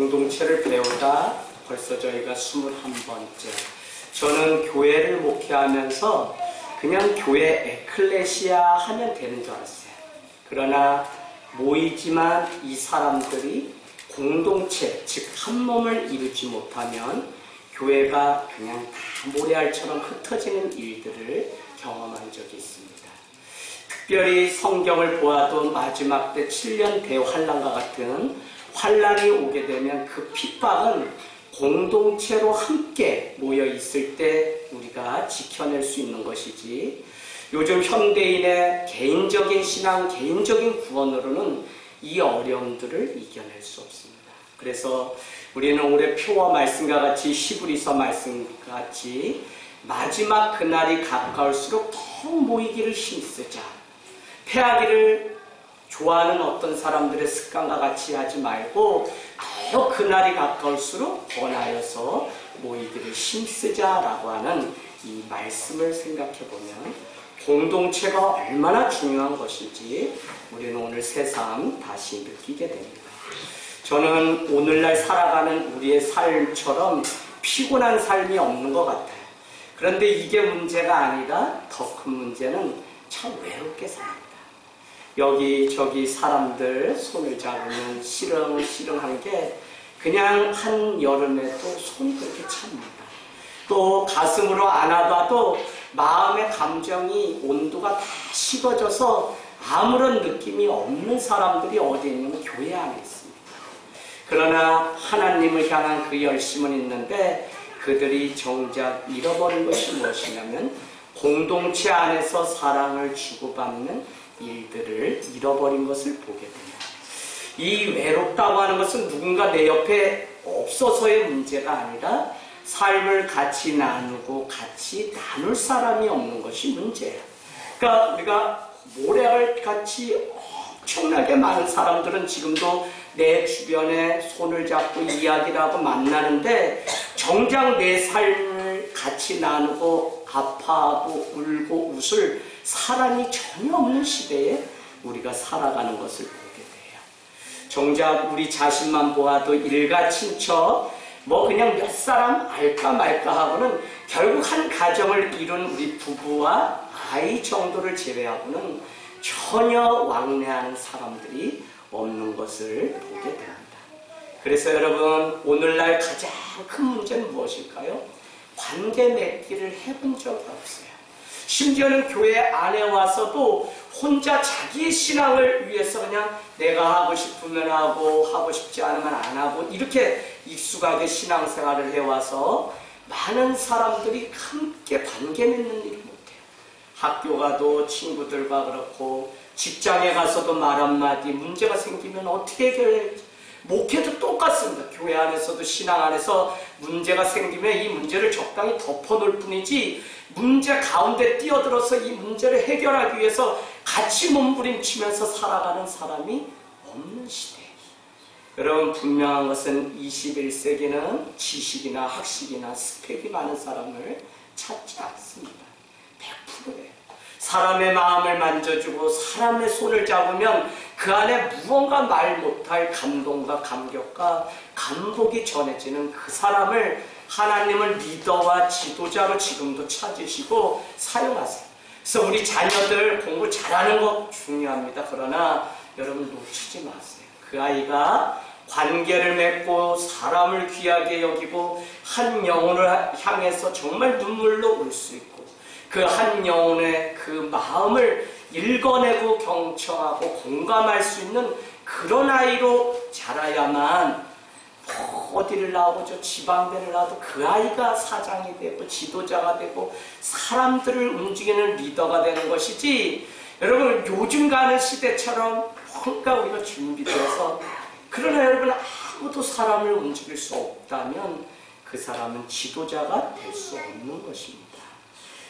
공동체를 배우다 벌써 저희가 21번째. 저는 교회를 목회하면서 그냥 교회 에클레시아 하면 되는 줄 알았어요. 그러나 모이지만 이 사람들이 공동체, 즉 한 몸을 이루지 못하면 교회가 그냥 다 모래알처럼 흩어지는 일들을 경험한 적이 있습니다. 특별히 성경을 보아도 마지막 때 7년 대환란과 같은 환란이 오게 되면 그 핍박은 공동체로 함께 모여 있을 때 우리가 지켜낼 수 있는 것이지, 요즘 현대인의 개인적인 신앙, 개인적인 구원으로는 이 어려움들을 이겨낼 수 없습니다. 그래서 우리는 올해 표와 말씀과 같이, 히브리서 말씀과 같이 마지막 그날이 가까울수록 더욱 모이기를 힘쓰자. 패하기를 좋아하는 어떤 사람들의 습관과 같이 하지 말고 더 그날이 가까울수록 더 나여서 모이기를 힘쓰자라고 하는 이 말씀을 생각해보면 공동체가 얼마나 중요한 것인지 우리는 오늘 새삼 다시 느끼게 됩니다. 저는 오늘날 살아가는 우리의 삶처럼 피곤한 삶이 없는 것 같아요. 그런데 이게 문제가 아니라 더 큰 문제는 참 외롭게 삽니다. 여기저기 사람들 손을 잡으면 시렁시렁한 게 그냥 한여름에도 손이 그렇게 찹니다. 또 가슴으로 안아봐도 마음의 감정이 온도가 다 식어져서 아무런 느낌이 없는 사람들이 어디 있냐면 교회 안에 있습니다. 그러나 하나님을 향한 그 열심은 있는데 그들이 정작 잃어버린 것이 무엇이냐면 공동체 안에서 사랑을 주고받는 일들을 잃어버린 것을 보게 됩니다. 이 외롭다고 하는 것은 누군가 내 옆에 없어서의 문제가 아니라 삶을 같이 나누고 같이 나눌 사람이 없는 것이 문제예요. 그러니까 우리가 모래알 같이 엄청나게 많은 사람들은 지금도 내 주변에 손을 잡고 이야기를 하고 만나는데 정작 내 삶을 같이 나누고 아파하고 울고 웃을 사람이 전혀 없는 시대에 우리가 살아가는 것을 보게 돼요. 정작 우리 자신만 보아도 일가친척 그냥 몇 사람 알까 말까 하고는 결국 한 가정을 이룬 우리 부부와 아이 정도를 제외하고는 전혀 왕래하는 사람들이 없는 것을 보게 됩니다. 그래서 여러분, 오늘날 가장 큰 문제는 무엇일까요? 관계 맺기를 해본 적이 없어요. 심지어는 교회 안에 와서도 혼자 자기의 신앙을 위해서 그냥 내가 하고 싶으면 하고 하고 싶지 않으면 안 하고 이렇게 익숙하게 신앙생활을 해와서 많은 사람들이 함께 관계 맺는 일을 못해요. 학교 가도 친구들과 그렇고 직장에 가서도 말 한마디 문제가 생기면 어떻게 해결할지, 목회도 똑같습니다. 교회 안에서도 신앙 안에서 문제가 생기면 이 문제를 적당히 덮어놓을 뿐이지 문제 가운데 뛰어들어서 이 문제를 해결하기 위해서 같이 몸부림치면서 살아가는 사람이 없는 시대예요. 여러분, 분명한 것은 21세기는 지식이나 학식이나 스펙이 많은 사람을 찾지 않습니다. 100%예요. 사람의 마음을 만져주고 사람의 손을 잡으면 그 안에 무언가 말 못할 감동과 감격과 감복이 전해지는 그 사람을 하나님을 리더와 지도자로 지금도 찾으시고 사용하세요. 그래서 우리 자녀들 공부 잘하는 거 중요합니다. 그러나 여러분 놓치지 마세요. 그 아이가 관계를 맺고 사람을 귀하게 여기고 한 영혼을 향해서 정말 눈물로 울 수 있고 그 한 영혼의 그 마음을 읽어내고 경청하고 공감할 수 있는 그런 아이로 자라야만 어디를 나오고 저 지방대를 나와도 그 아이가 사장이 되고 지도자가 되고 사람들을 움직이는 리더가 되는 것이지, 여러분 요즘 가는 시대처럼 뭔가 우리가 준비돼서, 그러나 여러분 아무도 사람을 움직일 수 없다면 그 사람은 지도자가 될 수 없는 것입니다.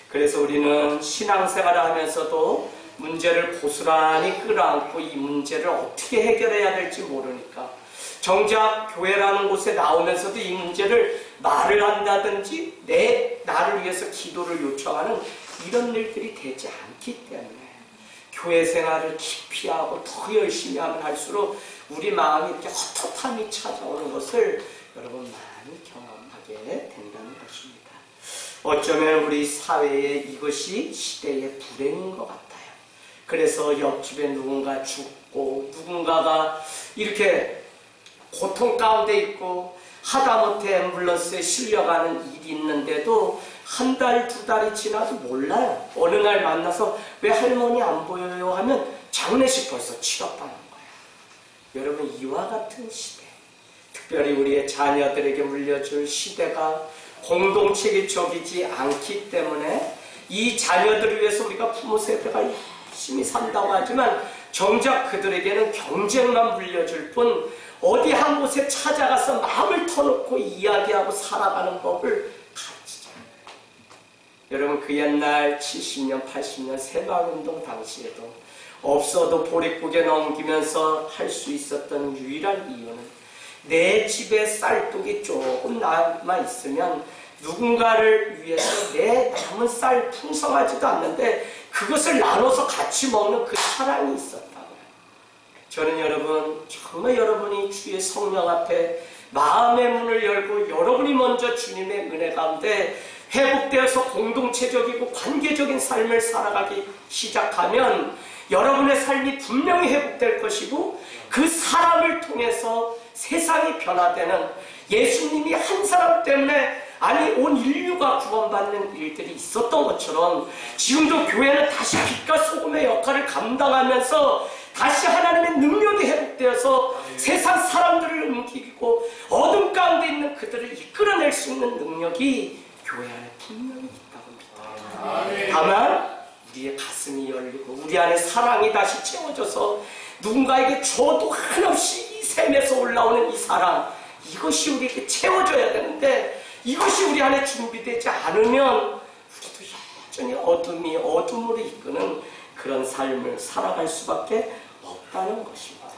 그래서 우리는 신앙생활을 하면서도 문제를 고스란히 끌어안고 이 문제를 어떻게 해결해야 될지 모르니까 정작 교회라는 곳에 나오면서도 이 문제를 말을 한다든지 나를 위해서 기도를 요청하는 이런 일들이 되지 않기 때문에 교회 생활을 깊이 하고 더 열심히 하면 할수록 우리 마음이 이렇게 헛헛함이 찾아오는 것을 여러분 많이 경험하게 된다는 것입니다. 어쩌면 우리 사회에 이것이 시대의 불행인 것 같아요. 그래서 옆집에 누군가 죽고 누군가가 이렇게 고통 가운데 있고 하다못해 앰뷸런스에 실려가는 일이 있는데도 한 달, 두 달이 지나도 몰라요. 어느 날 만나서 왜 할머니 안 보여요 하면 장례식 벌써 치렀다는 거예요. 여러분, 이와 같은 시대, 특별히 우리의 자녀들에게 물려줄 시대가 공동체적이지 않기 때문에 이 자녀들을 위해서 우리가 부모 세대가 열심히 산다고 하지만 정작 그들에게는 경쟁만 물려줄 뿐 어디 한 곳에 찾아가서 마음을 터놓고 이야기하고 살아가는 법을 가르치지 않아요. 여러분, 그 옛날 70년, 80년 새마을운동 당시에도 없어도 보릿고개 넘기면서 할 수 있었던 유일한 이유는 내 집에 쌀독이 조금 남아있으면 누군가를 위해서 내 남은 쌀 풍성하지도 않는데 그것을 나눠서 같이 먹는 그 사랑이 있었다고요. 저는 여러분, 정말 여러분이 주의 성령 앞에 마음의 문을 열고 여러분이 먼저 주님의 은혜 가운데 회복되어서 공동체적이고 관계적인 삶을 살아가기 시작하면 여러분의 삶이 분명히 회복될 것이고 그 사람을 통해서 세상이 변화되는, 예수님이 한 사람 때문에 아니 온 인류가 구원받는 일들이 있었던 것처럼 지금도 교회는 다시 빛과 소금의 역할을 감당하면서 다시 하나님의 능력이 회복되어서 세상 사람들을 움직이고 어둠 가운데 있는 그들을 이끌어낼 수 있는 능력이 교회 안에 분명히 있다고 믿어요. 다만 우리의 가슴이 열리고 우리 안에 사랑이 다시 채워져서 누군가에게 줘도 한없이 이 샘에서 올라오는 이 사랑, 이것이 우리에게 채워져야 되는데 이것이 우리 안에 준비되지 않으면 우리도 여전히 어둠으로 이끄는 그런 삶을 살아갈 수밖에 없다는 것입니다.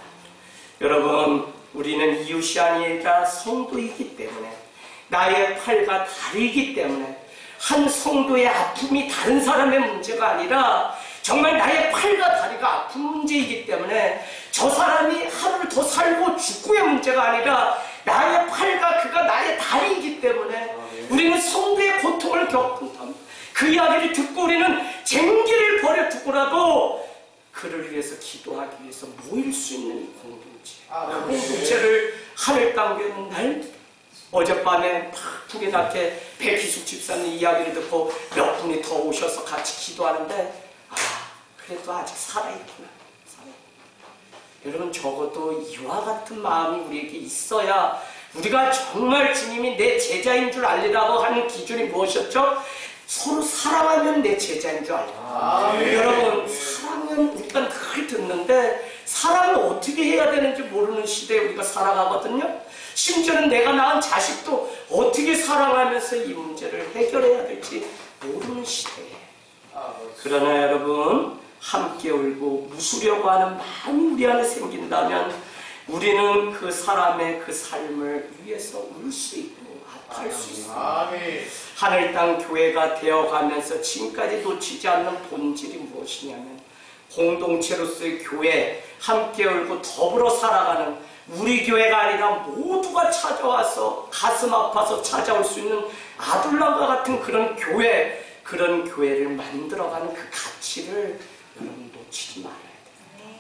여러분, 우리는 이웃이 아니라 성도이기 때문에, 나의 팔과 다리이기 때문에 한 성도의 아픔이 다른 사람의 문제가 아니라 정말 나의 팔과 다리가 아픈 문제이기 때문에 저 사람이 하루를 더 살고 죽고의 문제가 아니라 나의 팔과 그가 나의 다리이기 때문에 우리는 성도의 고통을 겪는다. 그 이야기를 듣고 우리는 쟁기를 버려두고라도 그를 위해서 기도하기 위해서 모일 수 있는 이 공동체를 하늘 땅에 있는 날, 어젯밤에 바쁘게 낮게 백희숙 집사님 이야기를 듣고 몇 분이 더 오셔서 같이 기도하는데 그래도 아직 살아있구나. 여러분, 적어도 이와 같은 마음이 우리에게 있어야 우리가 정말 주님이 내 제자인 줄 알리라고 하는 기준이 무엇이었죠? 서로 사랑하면 내 제자인 줄 알리라. 여러분, 사랑은 우리가 늘 듣는데 사랑을 어떻게 해야 되는지 모르는 시대에 우리가 살아가거든요. 심지어는 내가 낳은 자식도 어떻게 사랑하면서 이 문제를 해결해야 될지 모르는 시대에. 그러나 여러분, 함께 울고 웃으려고 하는 마음이 우리 안에 생긴다면 우리는 그 사람의 그 삶을 위해서 울 수 있고 아파할 수 있습니다. 하늘 땅 교회가 되어가면서 지금까지 놓치지 않는 본질이 무엇이냐면 공동체로서의 교회, 함께 울고 더불어 살아가는 우리 교회가 아니라 모두가 찾아와서 가슴 아파서 찾아올 수 있는 아둘람과 같은 그런 교회, 그런 교회를 만들어가는 그 가치를 여러분 놓치지 말아야 돼요.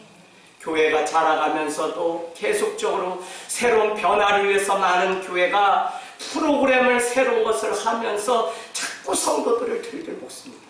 교회가 자라가면서도 계속적으로 새로운 변화를 위해서 많은 교회가 프로그램을 새로운 것을 하면서 자꾸 성도들을 들들볶습니다.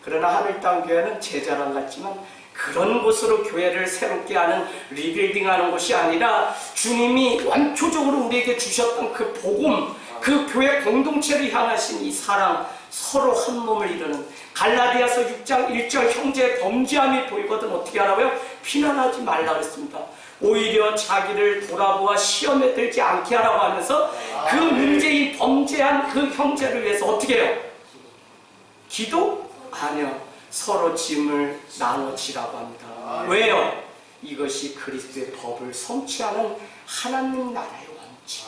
그러나 하늘 땅 교회는 제자랑 같지만 그런 곳으로 교회를 새롭게 하는 리빌딩하는 것이 아니라 주님이 원초적으로 우리에게 주셨던 그 복음, 그 교회 공동체를 향하신 이 사랑, 서로 한 몸을 이루는, 갈라디아서 6장 1절 형제의 범죄함이 보이거든 어떻게 하라고요? 비난하지 말라 그랬습니다. 오히려 자기를 돌아보아 시험에 들지 않게 하라고 하면서 그 문제인 범죄한 그 형제를 위해서 어떻게 해요? 기도? 아니요. 서로 짐을 나눠지라고 합니다. 왜요? 이것이 그리스도의 법을 성취하는 하나님 나라의 원칙.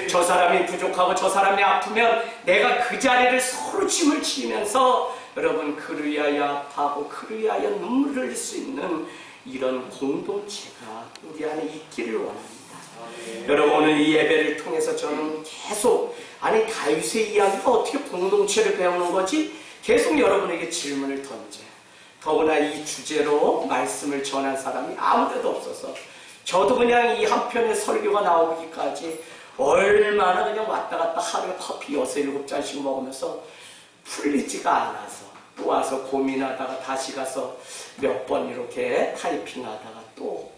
저 사람이 부족하고 저 사람이 아프면 내가 그 자리를 서로 짐을 지면서 여러분 그를 위하여 아파하고 그를 위하여 눈물을 흘릴 수 있는 이런 공동체가 우리 안에 있기를 원합니다. 여러분, 오늘 이 예배를 통해서 저는 계속 다윗의 이야기가 어떻게 공동체를 배우는 거지? 계속 여러분에게 질문을 던져요. 더구나 이 주제로 말씀을 전한 사람이 아무데도 없어서 저도 그냥 이 한 편의 설교가 나오기까지 얼마나 그냥 왔다 갔다 하루에 커피 6, 7잔씩 먹으면서 풀리지가 않아서 또 와서 고민하다가 다시 가서 몇 번 이렇게 타이핑하다가 또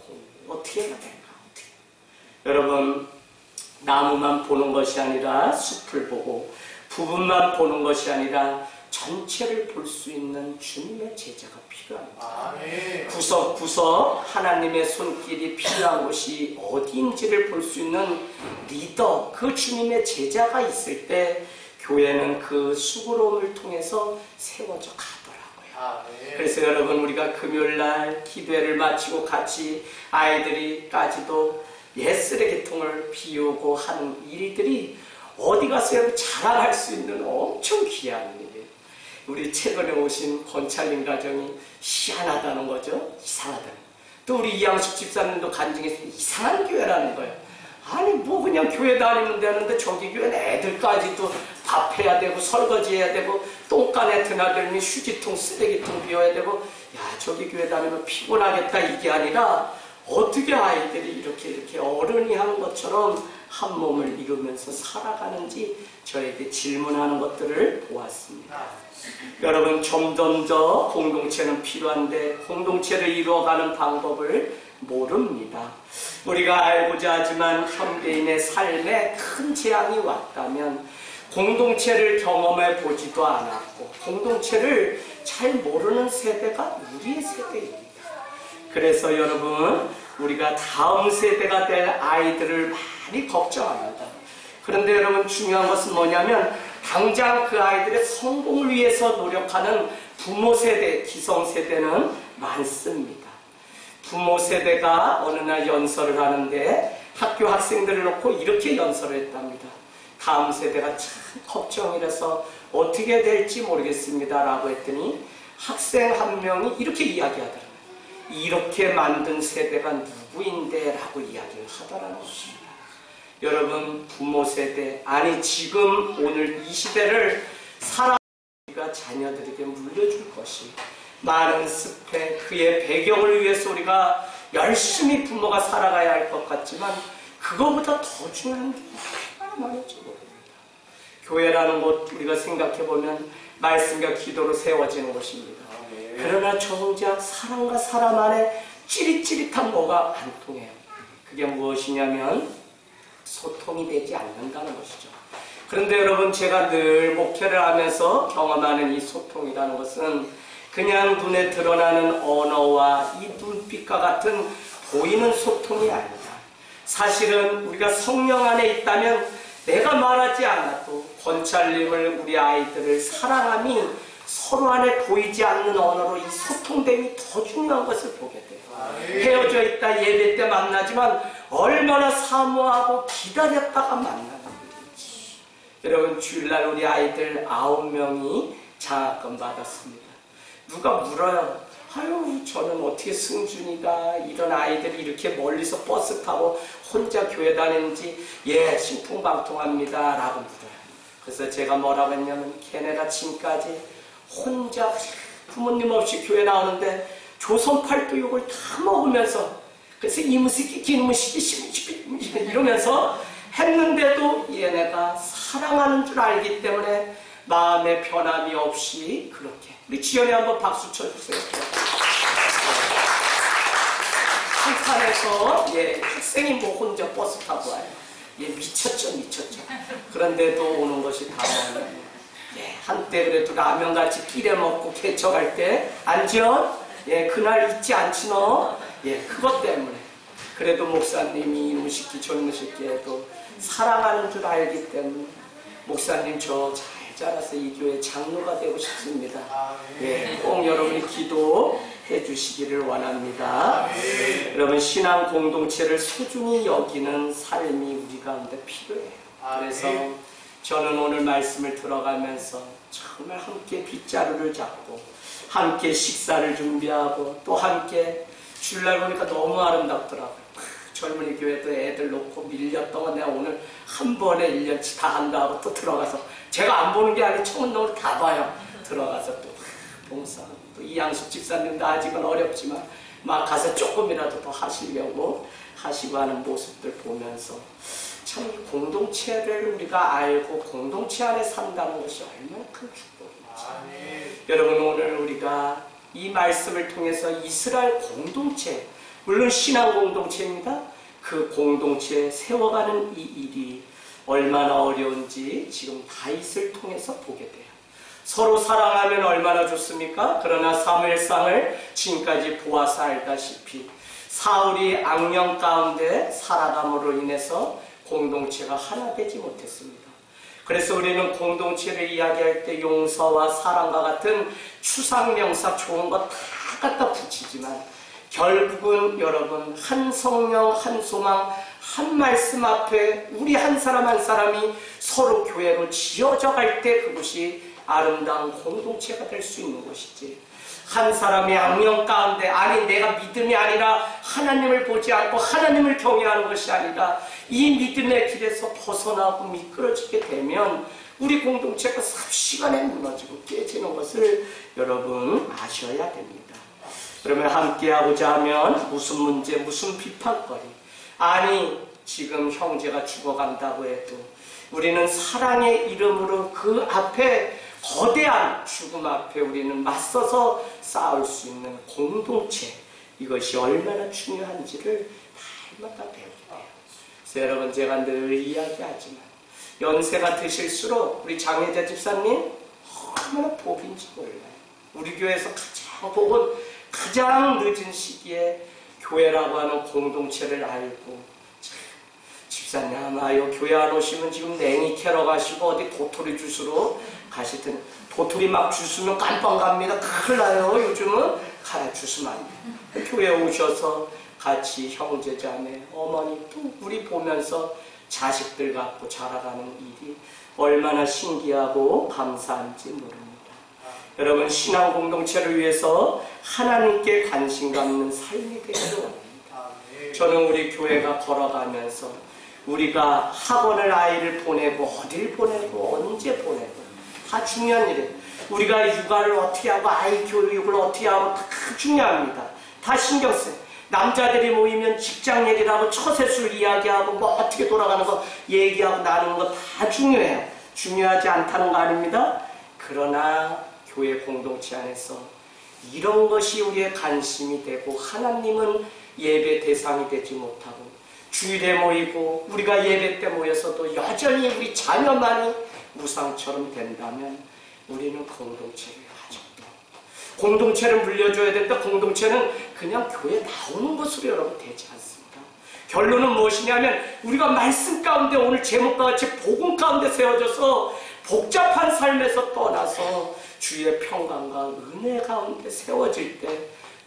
어떻게 해야 될까? 여러분, 나무만 보는 것이 아니라 숲을 보고 부분만 보는 것이 아니라 전체를 볼 수 있는 주님의 제자가 필요합니다. 구석구석 하나님의 손길이 필요한 곳이 어디인지를 볼 수 있는 리더, 그 주님의 제자가 있을 때 교회는 그 수고로움을 통해서 세워져 가더라고요. 그래서 여러분, 우리가 금요일날 기도회를 마치고 같이 아이들이까지도 쓰레기통을 비우고 하는 일들이 어디 가서 자랑할 수 있는 엄청 귀한 일이에요. 우리 최근에 오신 권찰림 가정이 희한하다는 거죠. 이상하다는. 또 우리 이양숙 집사님도 간증해서 이상한 교회라는 거예요. 뭐 그냥 교회 다니면 되는데 저기 교회는 애들까지도 밥해야 되고 설거지해야 되고 똥간에 드나들면 휴지통 쓰레기통 비워야 되고, 야, 저기 교회 다니면 피곤하겠다, 이게 아니라 어떻게 아이들이 이렇게 어른이 하는 것처럼 한 몸을 이루면서 살아가는지 저에게 질문하는 것들을 보았습니다. 여러분, 점점 더 공동체는 필요한데 공동체를 이루어가는 방법을 모릅니다. 우리가 알고자 하지만 현대인의 삶에 큰 재앙이 왔다면 공동체를 경험해 보지도 않았고 공동체를 잘 모르는 세대가 우리의 세대입니다. 그래서 여러분, 우리가 다음 세대가 될 아이들을 많이 걱정합니다. 그런데 여러분, 중요한 것은 뭐냐면 당장 그 아이들의 성공을 위해서 노력하는 부모 세대, 기성 세대는 많습니다. 부모 세대가 어느 날 연설을 하는데 학교 학생들을 놓고 이렇게 연설을 했답니다. 다음 세대가 참 걱정이라서 어떻게 될지 모르겠습니다 라고 했더니 학생 한 명이 이렇게 이야기하더라고요. 이렇게 만든 세대가 누구인데 라고 이야기를 하더라는 것입니다. 여러분, 부모 세대, 지금 오늘 이 시대를 우리가 자녀들에게 물려줄 것이 많은 스펙, 그의 배경을 위해서 우리가 열심히 부모가 살아가야 할 것 같지만 그거보다 더 중요한 게 얼마나 많을지 모릅니다. 교회라는 곳 우리가 생각해보면 말씀과 기도로 세워지는 곳입니다. 그러나 정작 사람과 사람 안에 찌릿찌릿한 뭐가 안 통해요. 그게 무엇이냐면 소통이 되지 않는다는 것이죠. 그런데 여러분, 제가 늘 목회를 하면서 경험하는 이 소통이라는 것은 그냥 눈에 드러나는 언어와 이 눈빛과 같은 보이는 소통이 아니다. 사실은 우리가 성령 안에 있다면 내가 말하지 않아도 권찰림을, 우리 아이들을 사랑함이 서로 안에 보이지 않는 언어로 이 소통됨이 더 중요한 것을 보게 돼요. 헤어져 있다 예배 때 만나지만 얼마나 사모하고 기다렸다가 만나는 일인지. 여러분, 주일날 우리 아이들 9명이 장학금 받았습니다. 누가 물어요. 저는 어떻게 승준이가 이런 아이들이 이렇게 멀리서 버스 타고 혼자 교회 다니는지 신풍방통합니다 라고 물어요. 그래서 제가 뭐라고 했냐면 걔네가 지금까지 혼자 부모님 없이 교회 나오는데 조선팔도육을 다 먹으면서, 그래서 이무식이 기무식이 이러면서 했는데도 얘네가 사랑하는 줄 알기 때문에 마음의 변함이 없이 그렇게. 우리 지연이 한번 박수 쳐주세요. 한산에서 학생이 혼자 버스 타고 와요. 미쳤죠. 그런데도 오는 것이 다만 한때 그래도 라면같이 끼려 먹고 개척할 때 안지연? 그날 잊지 않지 너? 그것 때문에. 그래도 목사님이 이무식기 조이무식기에도 사랑하는 줄 알기 때문에 목사님 저 잘 자라서 이 교회 장로가 되고 싶습니다. 꼭 여러분이 기도해 주시기를 원합니다. 여러분, 신앙 공동체를 소중히 여기는 삶이 우리 가운데 필요해요. 그래서 저는 오늘 말씀을 들어가면서 정말 함께 빗자루를 잡고 함께 식사를 준비하고 또 함께 주일날 보니까 너무 아름답더라고요. 젊은이 교회도 애들 놓고 밀렸던 내가 오늘 한 번에 1년치 다 한다 하고 또 들어가서 제가 안 보는 게 아니라 청운동을 다 봐요. 들어가서 또 봉사하고 또 이양숙 집사님도 아직은 어렵지만 막 가서 조금이라도 더 하시려고 하시고 하는 모습들 보면서 참 이 공동체를 우리가 알고 공동체 안에 산다는 것이 얼마나 큰 축복인지. 여러분, 오늘 우리가 이 말씀을 통해서 이스라엘 공동체, 물론 신앙 공동체입니다. 그 공동체에 세워가는 이 일이 얼마나 어려운지 지금 다윗을 통해서 보게 돼요. 서로 사랑하면 얼마나 좋습니까? 그러나 사무엘상을 지금까지 보아서 알다시피 사울이 악령 가운데 살아감으로 인해서 공동체가 하나 되지 못했습니다. 그래서 우리는 공동체를 이야기할 때 용서와 사랑과 같은 추상명사 좋은 거 다 갖다 붙이지만 결국은 여러분 한 성령, 한 소망, 한 말씀 앞에 우리 한 사람 한 사람이 서로 교회로 지어져 갈 때 그것이 아름다운 공동체가 될 수 있는 것이지. 한 사람의 악령 가운데, 아니 내가 믿음이 아니라 하나님을 보지 않고 하나님을 경외하는 것이 아니라 이 믿음의 길에서 벗어나고 미끄러지게 되면 우리 공동체가 삽시간에 무너지고 깨지는 것을 여러분 아셔야 됩니다. 그러면 함께하고자 하면 무슨 문제, 무슨 비판거리, 아니 지금 형제가 죽어간다고 해도 우리는 사랑의 이름으로 그 앞에 거대한 죽음 앞에 우리는 맞서서 싸울 수 있는 공동체, 이것이 얼마나 중요한지를 날마다 배우게 돼요. 그래서 여러분, 제가 늘 이야기하지만 연세가 드실수록 우리 장혜자 집사님 얼마나 복인지 몰라요. 우리 교회에서 가장 늦은 시기에 교회라고 하는 공동체를 알고, 집사님 아마요 교회 안 오시면 지금 냉이 캐러 가시고 어디 도토리 주스로 가실 텐데, 도토리 막 주스면 깜빵 갑니다. 큰일 나요. 요즘은 가라 주스면 안 돼요. 교회 오셔서 같이 형제자매, 어머니 또 우리 보면서 자식들 갖고 자라가는 일이 얼마나 신기하고 감사한지 모릅니다. 여러분, 신앙 공동체를 위해서 하나님께 관심 갖는 삶이 되기를 원합니다. 저는 우리 교회가 걸어가면서 우리가 학원을 아이를 보내고 어딜 보내고 언제 보내고 다 중요한 일이에요. 우리가 육아를 어떻게 하고 아이 교육을 어떻게 하고 다 중요합니다. 다 신경 써요. 남자들이 모이면 직장 얘기를 하고 처세술 이야기하고 뭐 어떻게 돌아가는 거 얘기하고 나누는 거 다 중요해요. 중요하지 않다는 거 아닙니다. 그러나 교회 공동체 안에서 이런 것이 우리의 관심이 되고 하나님은 예배 대상이 되지 못하고 주일에 모이고 우리가 예배 때 모여서도 여전히 우리 자녀만이 우상처럼 된다면 우리는 공동체를 아직도 공동체를 물려줘야 된다. 공동체는 그냥 교회 나오는 것으로 여러분 되지 않습니다. 결론은 무엇이냐면 우리가 말씀 가운데 오늘 제목과 같이 복음 가운데 세워져서 복잡한 삶에서 떠나서 주의 평강과 은혜 가운데 세워질 때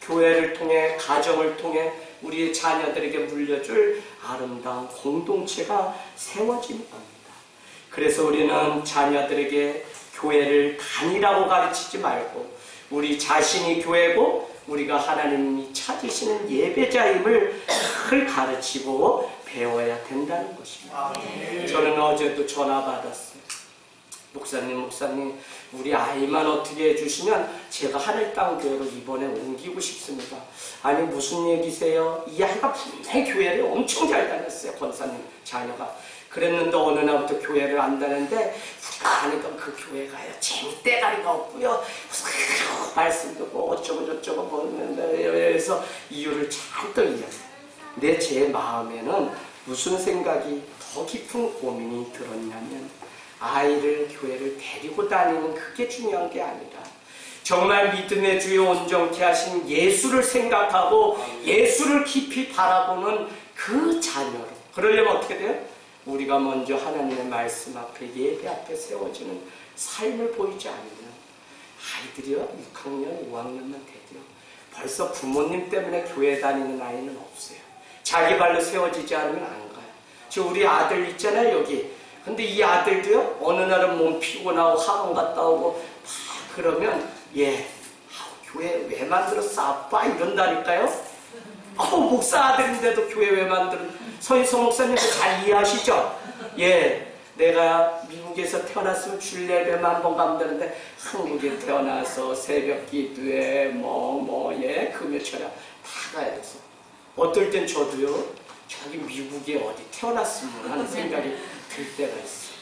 교회를 통해 가정을 통해 우리의 자녀들에게 물려줄 아름다운 공동체가 세워지는 겁니다. 그래서 우리는 자녀들에게 교회를 다니라고 가르치지 말고 우리 자신이 교회고 우리가 하나님이 찾으시는 예배자임을 늘 가르치고 배워야 된다는 것입니다. 저는 어제도 전화 받았어요. 목사님 우리 아이만 어떻게 해주시면 제가 하늘 땅 교회로 이번에 옮기고 싶습니다. 아니 무슨 얘기세요? 이 아이가 분명히 교회를 엄청 잘 다녔어요. 권사님 자녀가. 그랬는데 어느 날부터 교회를 안 다녔는데 우리가 아니던 그 교회가요 재밌대가리가 없고요 말씀도 뭐 어쩌고 저쩌고 뭐는데 그래서 이유를 잘또 이야기해요. 근데 제 마음에는 무슨 생각이 더 깊은 고민이 들었냐면 아이를 교회를 데리고 다니는 그게 중요한 게 아니라 정말 믿음의 주에 온전케 하신 예수를 생각하고 예수를 깊이 바라보는 그 자녀로. 그러려면 어떻게 돼요? 우리가 먼저 하나님의 말씀 앞에 예배 앞에 세워지는 삶을 보이지 않으면 아이들이요 6학년 5학년만 돼도요 벌써 부모님 때문에 교회 다니는 아이는 없어요. 자기 발로 세워지지 않으면 안 가요. 저 우리 아들 있잖아요 여기. 근데 이 아들도요 어느 날은 몸 피곤하고 학원 갔다 오고 막 그러면 교회 왜 만들었어 아빠 이런다니까요. 목사 아들인데도 교회 왜 만드는 서인성 목사님도 잘 이해하시죠? 예, 내가 미국에서 태어났으면 주일 예배만 한 번 가면 되는데 한국에 태어나서 새벽 기도에 금요철에 다 가야 돼서 어떨 땐 저도요, 저기 미국에 어디 태어났으면 하는 생각이 들 때가 있어요.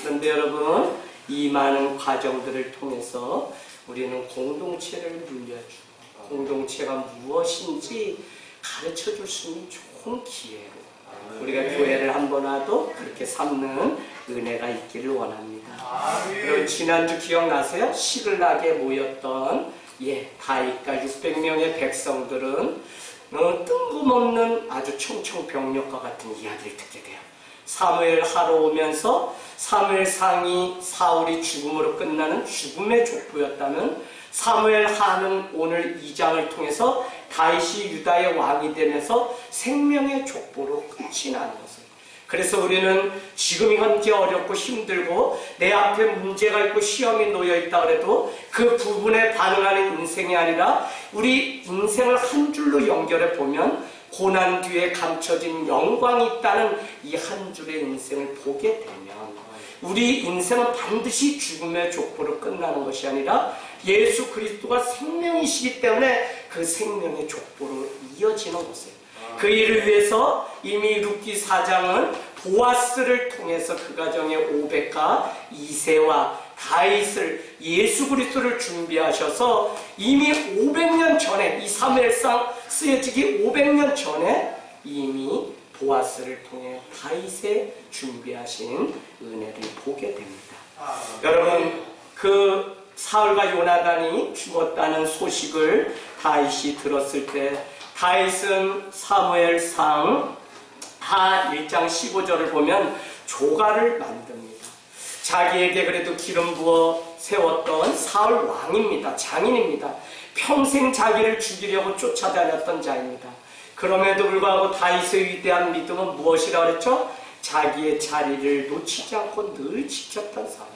그런데 여러분, 이 많은 과정들을 통해서 우리는 공동체를 물려주고 공동체가 무엇인지 가르쳐 줄 수 있는 좋은 기회로 우리가 교회를 한 번 와도 그렇게 삼는 은혜가 있기를 원합니다. 그리고 지난주 기억나세요? 시글락에 모였던 다윗과 600명의 백성들은 뜬금없는 아주 청청병력과 같은 이야기를 듣게 돼요. 사무엘 하러 오면서 사무엘상이 사울이 죽음으로 끝나는 죽음의 족보였다면 사무엘 하는 오늘 2장을 통해서 다윗이 유다의 왕이 되면서 생명의 족보로 끝이 나는 것을. 그래서 우리는 지금 현재 어렵고 힘들고 내 앞에 문제가 있고 시험이 놓여있다 그래도 그 부분에 반응하는 인생이 아니라 우리 인생을 한 줄로 연결해 보면 고난 뒤에 감춰진 영광이 있다는 이 한 줄의 인생을 보게 되면 우리 인생은 반드시 죽음의 족보로 끝나는 것이 아니라 예수 그리스도가 생명이시기 때문에 그 생명의 족보로 이어지는 것이에요. 그 일을 위해서 이미 룻기 4장은 보아스를 통해서 그 가정의 오벳과 이새와 다윗을 예수 그리스도를 준비하셔서 이미 500년 전에 이 사무엘상 쓰여지기 500년 전에 이미 보아스를 통해 다윗의 준비하신 은혜를 보게 됩니다. 여러분, 그 사울과 요나단이 죽었다는 소식을 다윗이 들었을 때 다윗은 사무엘상 하 1장 15절을 보면 조가를 만듭니다. 자기에게 그래도 기름 부어 세웠던 사울 왕입니다. 장인입니다. 평생 자기를 죽이려고 쫓아다녔던 자입니다. 그럼에도 불구하고 다윗의 위대한 믿음은 무엇이라 그랬죠? 자기의 자리를 놓치지 않고 늘 지켰던 사람.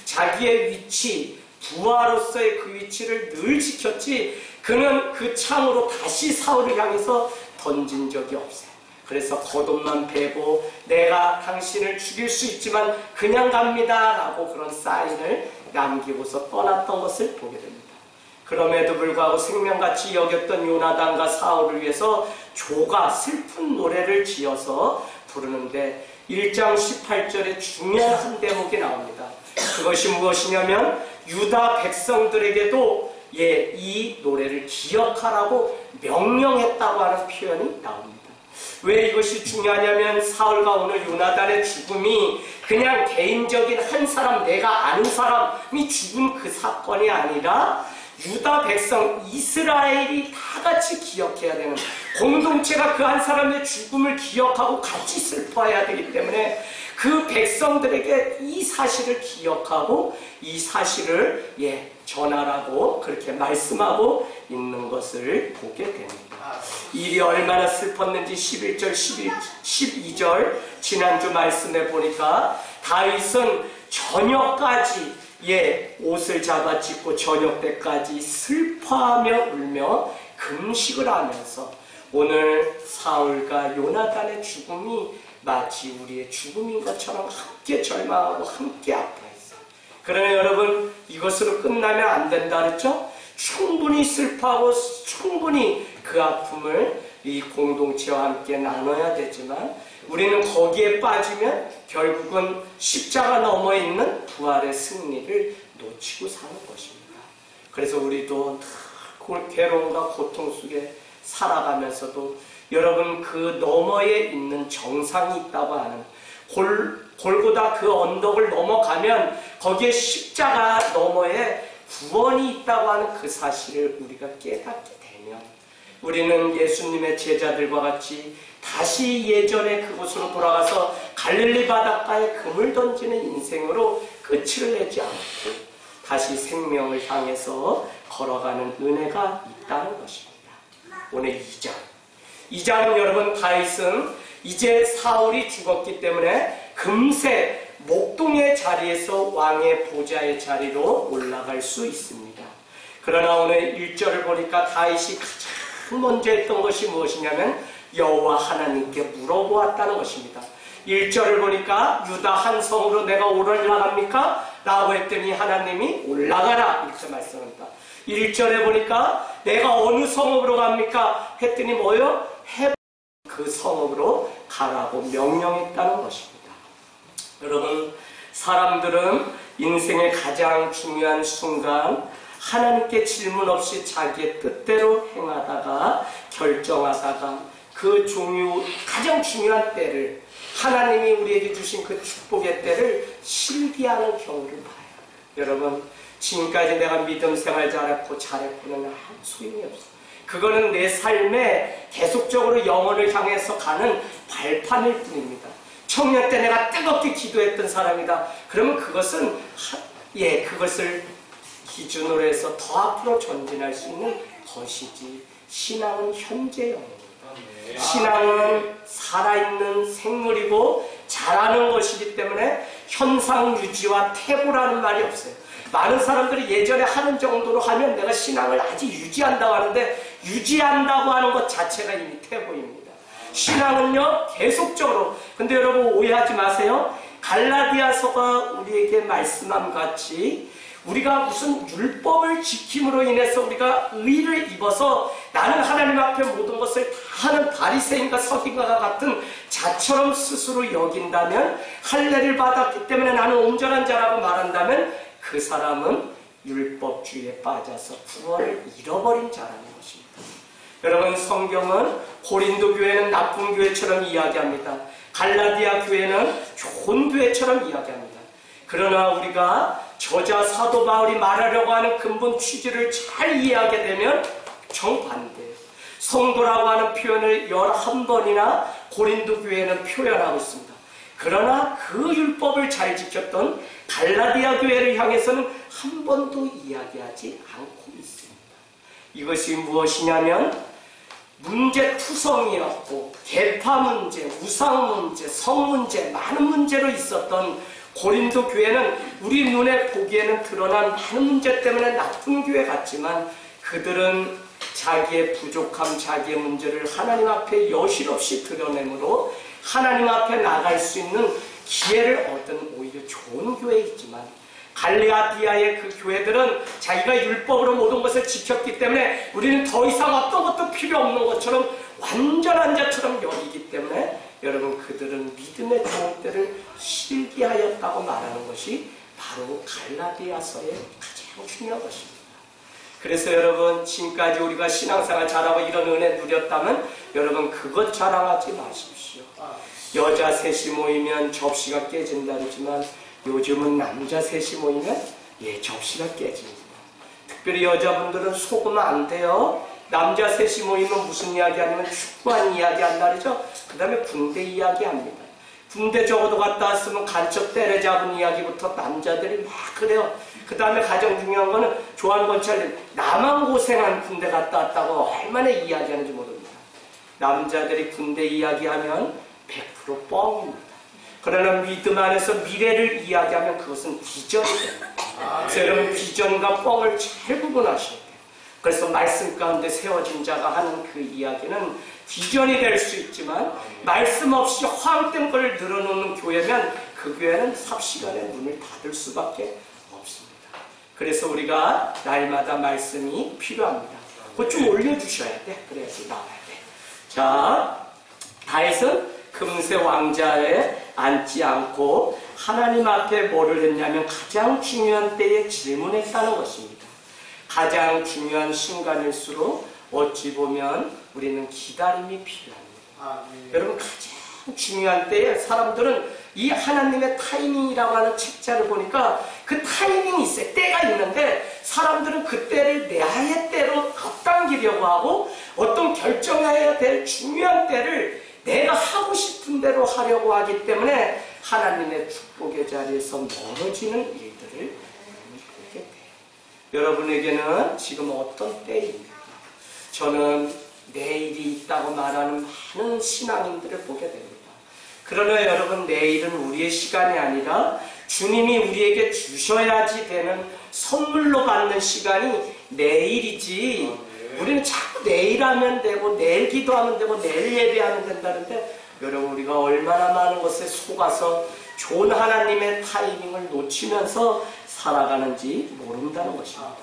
자기의 위치, 부하로서의 그 위치를 늘 지켰지 그는 그 창으로 다시 사울을 향해서 던진 적이 없어요. 그래서 겉옷만 베고 내가 당신을 죽일 수 있지만 그냥 갑니다 라고 그런 사인을 남기고서 떠났던 것을 보게 됩니다. 그럼에도 불구하고 생명같이 여겼던 요나단과 사울을 위해서 조가 슬픈 노래를 지어서 부르는데 1장 18절에 중요한 한 대목이 나옵니다. 그것이 무엇이냐면 유다 백성들에게도 이 노래를 기억하라고 명령했다고 하는 표현이 나옵니다. 왜 이것이 중요하냐면 사울과 오늘 요나단의 죽음이 그냥 개인적인 한 사람, 내가 아는 사람이 죽은 그 사건이 아니라 유다 백성 이스라엘이 다 같이 기억해야 되는, 공동체가 그 한 사람의 죽음을 기억하고 같이 슬퍼해야 되기 때문에 그 백성들에게 이 사실을 기억하고 이 사실을 전하라고 그렇게 말씀하고 있는 것을 보게 됩니다. 일이 얼마나 슬펐는지 11절, 12절 지난주 말씀해 보니까 다윗은 저녁까지 옷을 잡아 찢고 저녁 때까지 슬퍼하며 울며 금식을 하면서 오늘 사울과 요나단의 죽음이 마치 우리의 죽음인 것처럼 함께 절망하고 함께 아파했어요. 그러나 여러분, 이것으로 끝나면 안 된다 그랬죠? 충분히 슬퍼하고 충분히 그 아픔을 이 공동체와 함께 나눠야 되지만 우리는 거기에 빠지면 결국은 십자가 넘어 있는 부활의 승리를 놓치고 사는 것입니다. 그래서 우리도 늘 괴로움과 고통 속에 살아가면서도 여러분 그 너머에 있는 정상이 있다고 하는 골고다 그 언덕을 넘어가면 거기에 십자가 너머에 구원이 있다고 하는 그 사실을 우리가 깨닫게 되면 우리는 예수님의 제자들과 같이 다시 예전의 그곳으로 돌아가서 갈릴리 바닷가에 금을 던지는 인생으로 끝을 내지 않고 다시 생명을 향해서 걸어가는 은혜가 있다는 것입니다. 오늘 2장은 여러분, 다윗은 이제 사울이 죽었기 때문에 금세 목동의 자리에서 왕의 보좌의 자리로 올라갈 수 있습니다. 그러나 오늘 1절을 보니까 다윗이 먼저 했던 것이 무엇이냐면 여호와 하나님께 물어보았다는 것입니다. 1절을 보니까 유다 한 성으로 내가 올라갑니까? 라고 했더니 하나님이 올라가라 이렇게 말씀합니다. 1절에 보니까 내가 어느 성읍으로 갑니까? 했더니 뭐요? 그 성읍으로 가라고 명령했다는 것입니다. 여러분, 사람들은 인생의 가장 중요한 순간 하나님께 질문 없이 자기의 뜻대로 행하다가 결정하다가 그 가장 중요한 때를 하나님이 우리에게 주신 그 축복의 때를 실기하는 경우를 봐요. 여러분, 지금까지 내가 믿음 생활 잘했고는 아무 소용이 없어. 그거는 내 삶에 계속적으로 영혼을 향해서 가는 발판일 뿐입니다. 청년 때 내가 뜨겁게 기도했던 사람이다. 그러면 그것을 기준으로 해서 더 앞으로 전진할 수 있는 것이지, 신앙은 현재 영입니다. 신앙은 살아있는 생물이고 자라는 것이기 때문에 현상 유지와 퇴보라는 말이 없어요. 많은 사람들이 예전에 하는 정도로 하면 내가 신앙을 아직 유지한다고 하는데, 유지한다고 하는 것 자체가 이미 퇴보입니다. 신앙은요 계속적으로. 근데 여러분 오해하지 마세요. 갈라디아서가 우리에게 말씀함 같이 우리가 무슨 율법을 지킴으로 인해서 우리가 의를 입어서 나는 하나님 앞에 모든 것을 다 하는 바리새인과 서기관과 같은 자처럼 스스로 여긴다면, 할례를 받았기 때문에 나는 온전한 자라고 말한다면 그 사람은 율법주의에 빠져서 구원을 잃어버린 자라는 것입니다. 여러분, 성경은 고린도 교회는 나쁜 교회처럼 이야기합니다. 갈라디아 교회는 좋은 교회처럼 이야기합니다. 그러나 우리가 저자 사도 바울이 말하려고 하는 근본 취지를 잘 이해하게 되면 정반대예요. 성도라고 하는 표현을 11번이나 고린도 교회는 표현하고 있습니다. 그러나 그 율법을 잘 지켰던 갈라디아 교회를 향해서는 한 번도 이야기하지 않고 있습니다. 이것이 무엇이냐면 문제투성이었고 계파 문제, 우상 문제, 성 문제, 많은 문제로 있었던 고린도 교회는 우리 눈에 보기에는 드러난 많은 문제 때문에 나쁜 교회 같지만, 그들은 자기의 부족함, 자기의 문제를 하나님 앞에 여실없이 드러내므로 하나님 앞에 나갈 수 있는 기회를 얻은 오히려 좋은 교회이지만, 갈라디아의 그 교회들은 자기가 율법으로 모든 것을 지켰기 때문에 우리는 더 이상 어떤 것도 필요 없는 것처럼 완전한 자처럼 여기기 때문에, 여러분, 그들은 믿음의 좋은 때를 실기하였다고 말하는 것이 바로 갈라디아서의 가장 중요한 것입니다. 그래서 여러분, 지금까지 우리가 신앙생활 잘하고 이런 은혜 누렸다면 여러분 그것 자랑하지 마십시오. 여자 셋이 모이면 접시가 깨진다 그러지만 요즘은 남자 셋이 모이면 접시가 깨집니다. 특별히 여자분들은 속으면 안 돼요. 남자 셋이 모이면 무슨 이야기 하냐면 축구한 이야기 한다 그러죠. 그 다음에 군대 이야기 합니다. 군대 적어도 갔다 왔으면 간첩 때려잡은 이야기부터 남자들이 막 그래요. 그 다음에 가장 중요한 거는 조한권찰님, 나만 고생한 군대 갔다 왔다고 얼마나 이야기하는지 모릅니다. 남자들이 군대 이야기하면 100% 뻥입니다. 그러나 믿음 안에서 미래를 이야기하면 그것은 비전이 됩니다. 그래서 여러분, 비전과 뻥을 잘 구분하셔야 돼요. 그래서 말씀 가운데 세워진 자가 하는 그 이야기는 비전이 될 수 있지만, 말씀 없이 허황된 걸 늘어놓는 교회면 그 교회는 삽시간에 문을 닫을 수밖에 없습니다. 그래서 우리가 날마다 말씀이 필요합니다. 그거 좀 올려주셔야 돼. 그래야지 나와야 돼. 자, 다윗은 금세 왕자에 앉지 않고 하나님 앞에 뭐를 했냐면 가장 중요한 때에 질문했다는 것입니다. 가장 중요한 순간일수록 어찌 보면 우리는 기다림이 필요합니다. 여러분, 가장 중요한 때에 사람들은 이 하나님의 타이밍이라고 하는 책자를 보니까 그 타이밍이 있어요. 때가 있는데 사람들은 그 때를 나의 때로 앞당기려고 하고, 어떤 결정해야 될 중요한 때를 내가 하고 싶은 대로 하려고 하기 때문에 하나님의 축복의 자리에서 멀어지는 일들을 보게 돼요. 여러분에게는 지금 어떤 때입니까? 저는 내일이 있다고 말하는 많은 신앙인들을 보게 됩니다. 그러나 여러분, 내일은 우리의 시간이 아니라 주님이 우리에게 주셔야지 되는 선물로 받는 시간이 내일이지, 우리는 자꾸 내일 하면 되고 내일 기도하면 되고 내일 예배하면 된다는데 여러분 우리가 얼마나 많은 것에 속아서 좋은 하나님의 타이밍을 놓치면서 살아가는지 모른다는 것입니다.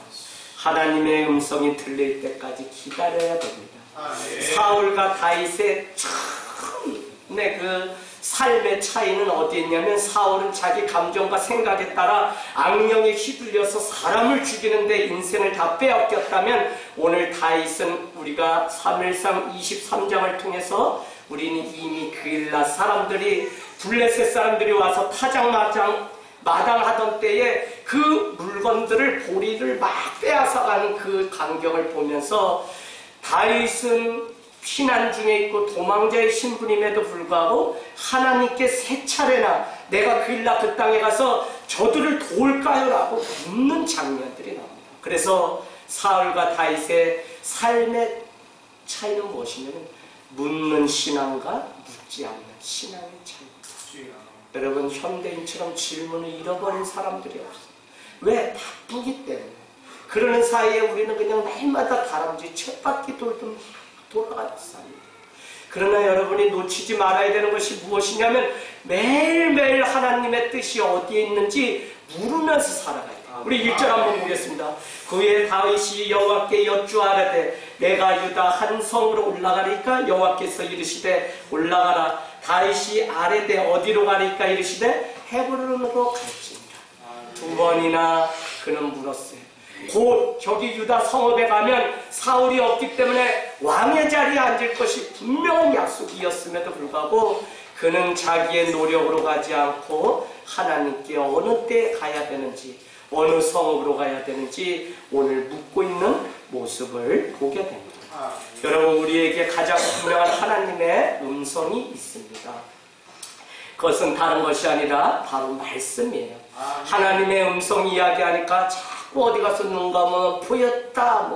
하나님의 음성이 들릴 때까지 기다려야 됩니다. 사울과 다윗의 처음의 그 삶의 차이는 어디 있냐면 사울은 자기 감정과 생각에 따라 악령에 휘둘려서 사람을 죽이는데 인생을 다 빼앗겼다면 오늘 다윗은 우리가 3일상 23장을 통해서 우리는 이미 그일라 사람들이 블레셋 사람들이 와서 마당하던 때에 그 물건들을 보리를 막 빼앗아가는 그 광경을 보면서 다윗은 피난 중에 있고 도망자의 신분임에도 불구하고 하나님께 세 차례나 내가 그일라 그 땅에 가서 저들을 도울까요? 라고 묻는 장면들이 나옵니다. 그래서 사울과 다윗의 삶의 차이는 무엇이냐면 묻는 신앙과 묻지 않는 신앙의 차이입니다. 여러분 현대인처럼 질문을 잃어버린 사람들이 없어요. 왜? 바쁘기 때문에. 그러는 사이에 우리는 그냥 날마다 다람쥐 쳇바퀴 돌던 돌아가는 사이입니다. 그러나 여러분이 놓치지 말아야 되는 것이 무엇이냐면 매일매일 하나님의 뜻이 어디에 있는지 물으면서 살아가야 돼요. 우리 1절 한번 보겠습니다. 그의 다윗이 여호와께 여쭈아르되 내가 유다 한 성으로 올라가리까 여호와께서 이르시되 올라가라. 다윗이 아뢰되 어디로 가리까 이르시되 헤브론으로 갈지니라. 두 번이나 그는 물었어요. 곧 저기 유다 성읍에 가면 사울이 없기 때문에 왕의 자리에 앉을 것이 분명한 약속이었음에도 불구하고 그는 자기의 노력으로 가지 않고 하나님께 어느 때에 가야 되는지 어느 성읍으로 가야 되는지 오늘 묻고 있는 모습을 보게 됩니다. 여러분 우리에게 가장 분명한 하나님의 음성이 있습니다. 그것은 다른 것이 아니라 바로 말씀이에요. 하나님의 음성 이야기하니까 자꾸 어디 가서 눈 감으면 보였다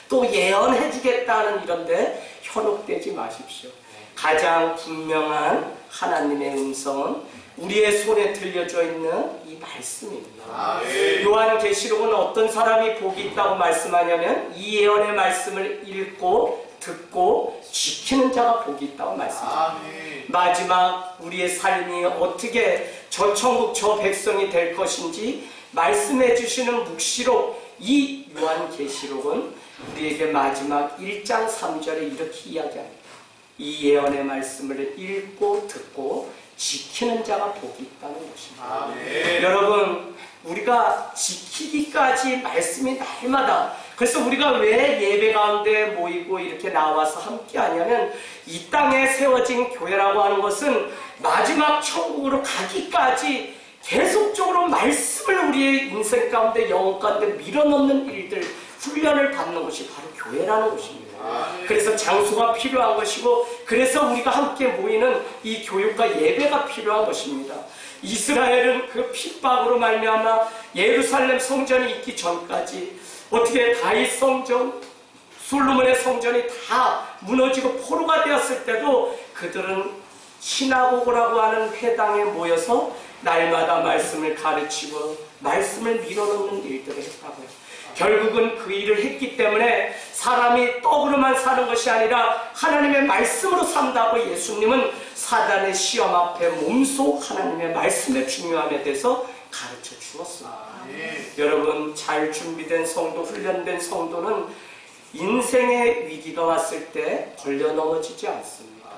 또 예언해 주겠다는 이런데 현혹되지 마십시오. 가장 분명한 하나님의 음성은 우리의 손에 들려져 있는 이 말씀입니다. 요한계시록은 어떤 사람이 복이 있다고 말씀하냐면 이 예언의 말씀을 읽고 듣고 지키는 자가 복이 있다고 말씀합니다. 마지막 우리의 삶이 어떻게 저 천국 저 백성이 될 것인지 말씀해 주시는 묵시록 이 요한계시록은 우리에게 마지막 1장 3절에 이렇게 이야기합니다. 이 예언의 말씀을 읽고 듣고 지키는 자가 복이 있다는 것입니다. 여러분 우리가 지키기까지 말씀이 날마다 그래서 우리가 왜 예배 가운데 모이고 이렇게 나와서 함께 하냐면 이 땅에 세워진 교회라고 하는 것은 마지막 천국으로 가기까지 계속적으로 말씀을 우리의 인생 가운데 영혼 가운데 밀어넣는 일들 훈련을 받는 것이 바로 교회라는 것입니다. 그래서 장소가 필요한 것이고 그래서 우리가 함께 모이는 이 교육과 예배가 필요한 것입니다. 이스라엘은 그 핍박으로 말미암아 예루살렘 성전이 있기 전까지 어떻게 다윗 성전, 솔로몬의 성전이 다 무너지고 포로가 되었을 때도 그들은 시나고그라고 하는 회당에 모여서 날마다 말씀을 가르치고 말씀을 밀어넣는 일들을 했다고요. 결국은 그 일을 했기 때문에 사람이 떡으로만 사는 것이 아니라 하나님의 말씀으로 산다고 예수님은 사단의 시험 앞에 몸소 하나님의 말씀의 중요함에 대해서 가르쳐 주었습니다. 여러분 잘 준비된 성도, 훈련된 성도는 인생의 위기가 왔을 때 걸려 넘어지지 않습니다.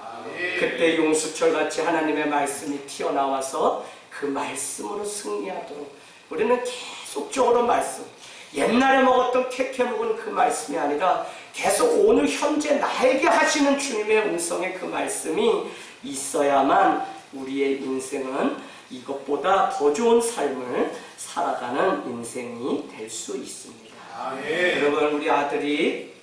그때 용수철같이 하나님의 말씀이 튀어나와서 그 말씀으로 승리하도록 우리는 계속적으로 말씀 옛날에 먹었던 캐캐 묵은 그 말씀이 아니라 계속 오늘 현재 나에게 하시는 주님의 음성의 그 말씀이 있어야만 우리의 인생은 이것보다 더 좋은 삶을 살아가는 인생이 될 수 있습니다. 여러분 우리 아들이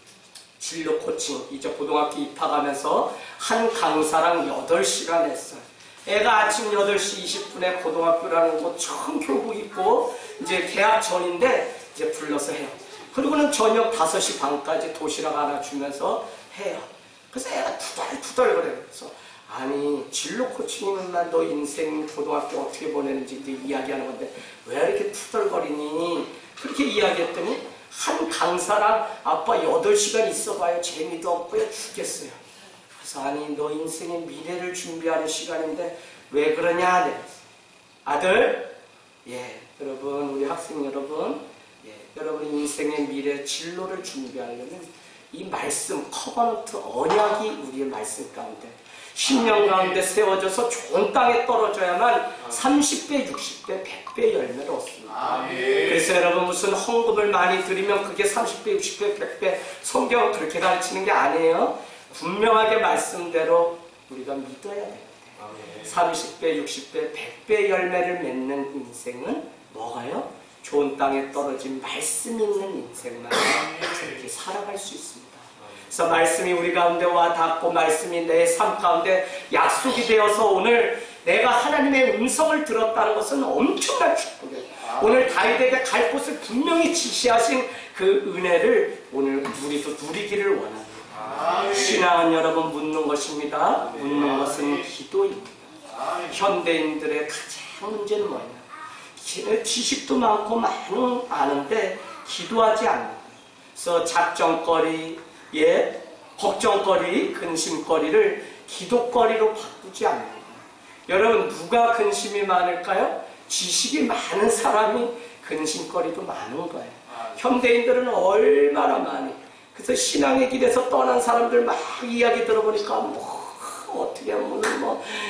진로 코칭 이제 고등학교 입학하면서 한 강사랑 8시간 했어요. 애가 아침 8시 20분에 고등학교라는 곳 처음 교복 입고 이제 개학 전인데 이제 불러서 해요. 그리고는 저녁 5시 반까지 도시락 하나 주면서 해요. 그래서 애가 투덜투덜 그래요. 그래서 아니 진로 코칭이면 너 인생 고등학교 어떻게 보내는지 이야기하는 건데 왜 이렇게 투덜거리니? 그렇게 이야기했더니 한 강사랑 아빠 8시간 있어봐요. 재미도 없고요. 죽겠어요. 그래서 아니 너 인생의 미래를 준비하는 시간인데 왜 그러냐? 네. 아들, 예, 여러분 우리 학생 여러분, 예, 여러분 인생의 미래 진로를 준비하려면 이 말씀 커버넌트 언약이 우리의 말씀 가운데 10년 가운데 세워져서 좋은 땅에 떨어져야만 30배, 60배, 100배 열매를 얻습니다. 그래서 여러분 무슨 헌금을 많이 드리면 그게 30배, 60배, 100배 성경은 그렇게 가르치는 게 아니에요. 분명하게 말씀대로 우리가 믿어야 됩니다. 30배, 60배, 100배 열매를 맺는 인생은 뭐가요? 좋은 땅에 떨어진 말씀 있는 인생만 그렇게 살아갈 수 있습니다. 그래서 말씀이 우리 가운데 와 닿고 말씀이 내 삶 가운데 약속이 되어서 오늘 내가 하나님의 음성을 들었다는 것은 엄청난 축복이에요. 오늘 다윗에게 갈 곳을 분명히 지시하신 그 은혜를 오늘 우리도 누리기를 원합니다. 신앙은 여러분 묻는 것입니다. 묻는 것은 기도입니다. 현대인들의 가장 문제는 뭐냐? 지식도 많고 많은 아는데 기도하지 않는 거예요. 그래서 작정거리, 예, 걱정거리, 근심거리를 기도거리로 바꾸지 않는 거예요. 여러분 누가 근심이 많을까요? 지식이 많은 사람이 근심거리도 많은 거예요. 현대인들은 얼마나 많이. 그래서 신앙의 길에서 떠난 사람들 막 이야기 들어보니까 어떻게 하면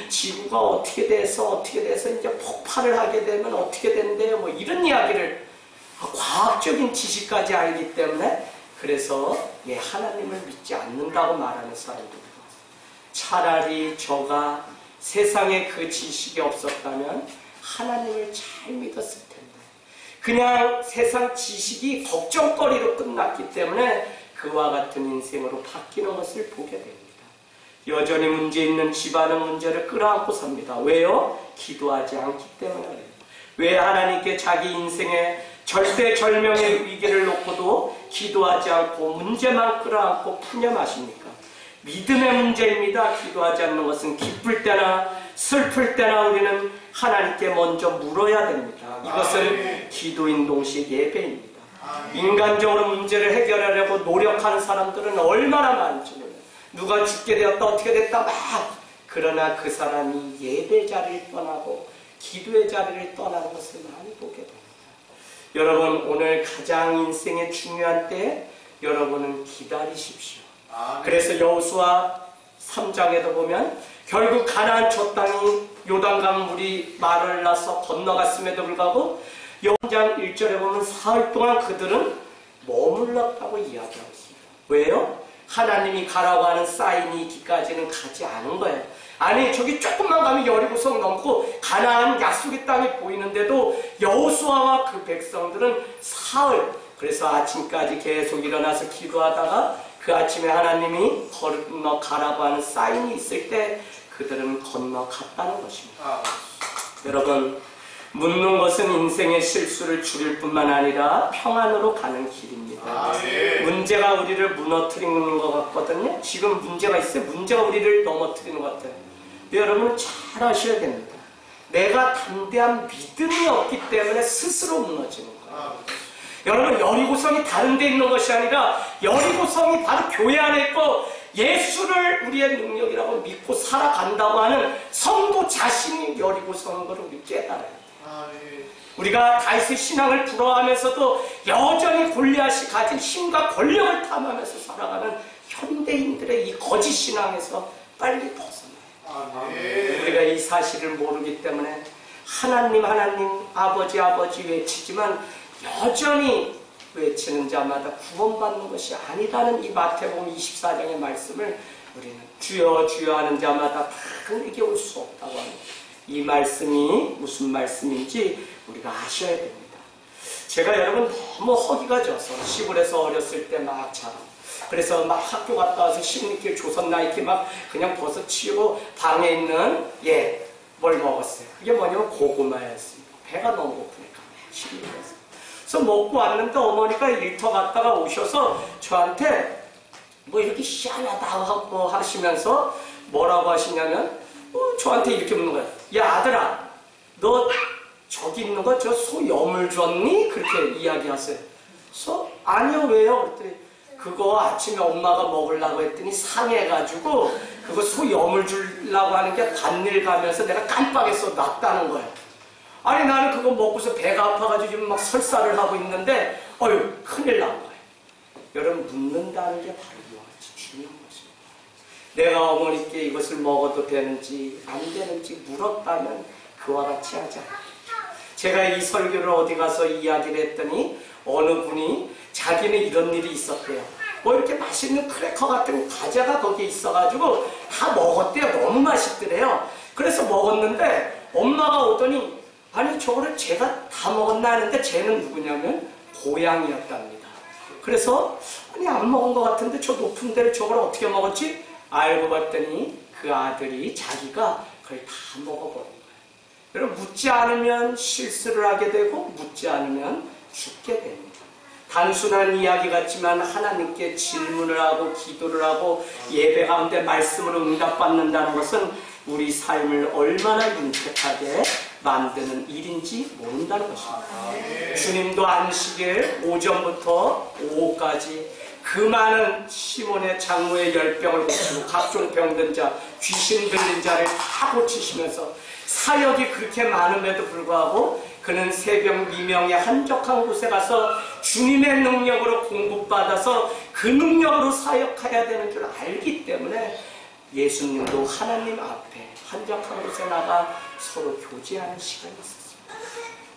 지구가 어떻게 돼서 이제 폭발을 하게 되면 어떻게 된대요. 이런 이야기를 과학적인 지식까지 알기 때문에 그래서 예, 하나님을 믿지 않는다고 말하는 사람들이 차라리 저가 세상에 그 지식이 없었다면 하나님을 잘 믿었을 텐데 그냥 세상 지식이 걱정거리로 끝났기 때문에 그와 같은 인생으로 바뀌는 것을 보게 됩니다. 여전히 문제 있는 집안은 문제를 끌어안고 삽니다. 왜요? 기도하지 않기 때문에 그래요. 왜 하나님께 자기 인생의 절대절명의 위기를 놓고도 기도하지 않고 문제만 끌어안고 푸념하십니까? 믿음의 문제입니다. 기도하지 않는 것은 기쁠 때나 슬플 때나 우리는 하나님께 먼저 물어야 됩니다. 이것은 기도인 동시에 예배입니다. 인간적으로 문제를 해결하려고 노력하는 사람들은 얼마나 많은지 몰라요. 누가 죽게 되었다 어떻게 됐다 막. 그러나 그 사람이 예배 자리를 떠나고 기도의 자리를 떠나는 것을 많이 보게 됩니다. 여러분 오늘 가장 인생의 중요한 때에 여러분은 기다리십시오. 그래서 여호수아 3장에도 보면 결국 가나안 저 땅이 요단강 물이 말을 나서 건너갔음에도 불구하고 여호수아 1절에 보면 사흘 동안 그들은 머물렀다고 이야기하고 있습니다. 왜요? 하나님이 가라고 하는 사인이 있기까지는 가지 않은 거예요. 아니 저기 조금만 가면 여리고성 넘고 가나안 약속의 땅이 보이는데도 여호수아와 그 백성들은 사흘, 그래서 아침까지 계속 일어나서 기도하다가 그 아침에 하나님이 건너가라고 하는 사인이 있을 때 그들은 건너갔다는 것입니다. 여러분 묻는 것은 인생의 실수를 줄일 뿐만 아니라 평안으로 가는 길입니다. 문제가 우리를 무너뜨리는 것 같거든요. 지금 문제가 있어요. 문제가 우리를 넘어뜨리는 것 같아요. 여러분 잘 아셔야 됩니다. 내가 담대한 믿음이 없기 때문에 스스로 무너지는 거예요. 여러분 여리고성이 다른 데 있는 것이 아니라 여리고성이 바로 교회 안에 있고 예수를 우리의 능력이라고 믿고 살아간다고 하는 성도 자신이 여리고성인 것을 우리 깨달아요. 우리가 다윗의 신앙을 부러워하면서도 여전히 골리앗이 가진 힘과 권력을 탐하면서 살아가는 현대인들의 이 거짓 신앙에서 빨리 벗어나요. 우리가 이 사실을 모르기 때문에 하나님 아버지 외치지만 여전히 외치는 자마다 구원받는 것이 아니라는 이 마태복음 24장의 말씀을 우리는 주여 주여 하는 자마다 다 내게 올 수 없다고 하는 이 말씀이 무슨 말씀인지 우리가 아셔야 됩니다. 제가 여러분 너무 허기가 져서 시골에서 어렸을 때 막 자라. 그래서 막 학교 갔다 와서 시민길 조선 나이키 막 그냥 벗어 치우고 방에 있는 뭘 먹었어요. 그게 뭐냐면 고구마였습니다. 배가 너무 고프니까 시민길에서. 그래서 먹고 왔는데 어머니가 일터 갔다가 오셔서 저한테 뭐 이렇게 희한하다고 하시면서 뭐라고 하시냐면 저한테 이렇게 묻는 거예요. 야 아들아 너 저기 있는 거 저 소 염을 줬니? 그렇게 이야기하세요. 그래서 아니요, 왜요? 그랬더니 그거 아침에 엄마가 먹으려고 했더니 상해가지고 그거 소 염을 주려고 하는 게 밭일 가면서 내가 깜빡했어 놨다는 거예요. 아니 나는 그거 먹고서 배가 아파가지고 지금 막 설사를 하고 있는데 어휴 큰일 난 거예요. 여러분 묻는다는 게 바로 이와 같이 중요한 것입니다. 내가 어머니께 이것을 먹어도 되는지 안 되는지 물었다면 그와 같이 하지 않아요. 제가 이 설교를 어디 가서 이야기를 했더니 어느 분이 자기는 이런 일이 있었대요. 뭐 이렇게 맛있는 크래커 같은 과자가 거기에 있어가지고 다 먹었대요. 너무 맛있더래요. 그래서 먹었는데 엄마가 오더니 아니 저거를 제가 다 먹었나 하는데 쟤는 누구냐면 고양이였답니다. 그래서 아니 안 먹은 것 같은데 저 높은 데를 저걸 어떻게 먹었지? 알고 봤더니 그 아들이 자기가 그걸 다 먹어버린 거예요. 여러분 묻지 않으면 실수를 하게 되고 묻지 않으면 죽게 됩니다. 단순한 이야기 같지만 하나님께 질문을 하고 기도를 하고 예배 가운데 말씀으로 응답받는다는 것은 우리 삶을 얼마나 윤택하게 만드는 일인지 모른다는 것입니다. 주님도 안식일 오전부터 오후까지 그 많은 시몬의 장모의 열병을 고치고 각종 병든 자, 귀신 들린 자를 다 고치시면서 사역이 그렇게 많음에도 불구하고 그는 새벽 미명의 한적한 곳에 가서 주님의 능력으로 공급받아서 그 능력으로 사역해야 되는 줄 알기 때문에 예수님도 하나님 앞에 한적한 곳에 나가 서로 교제하는 시간이 있었습니다.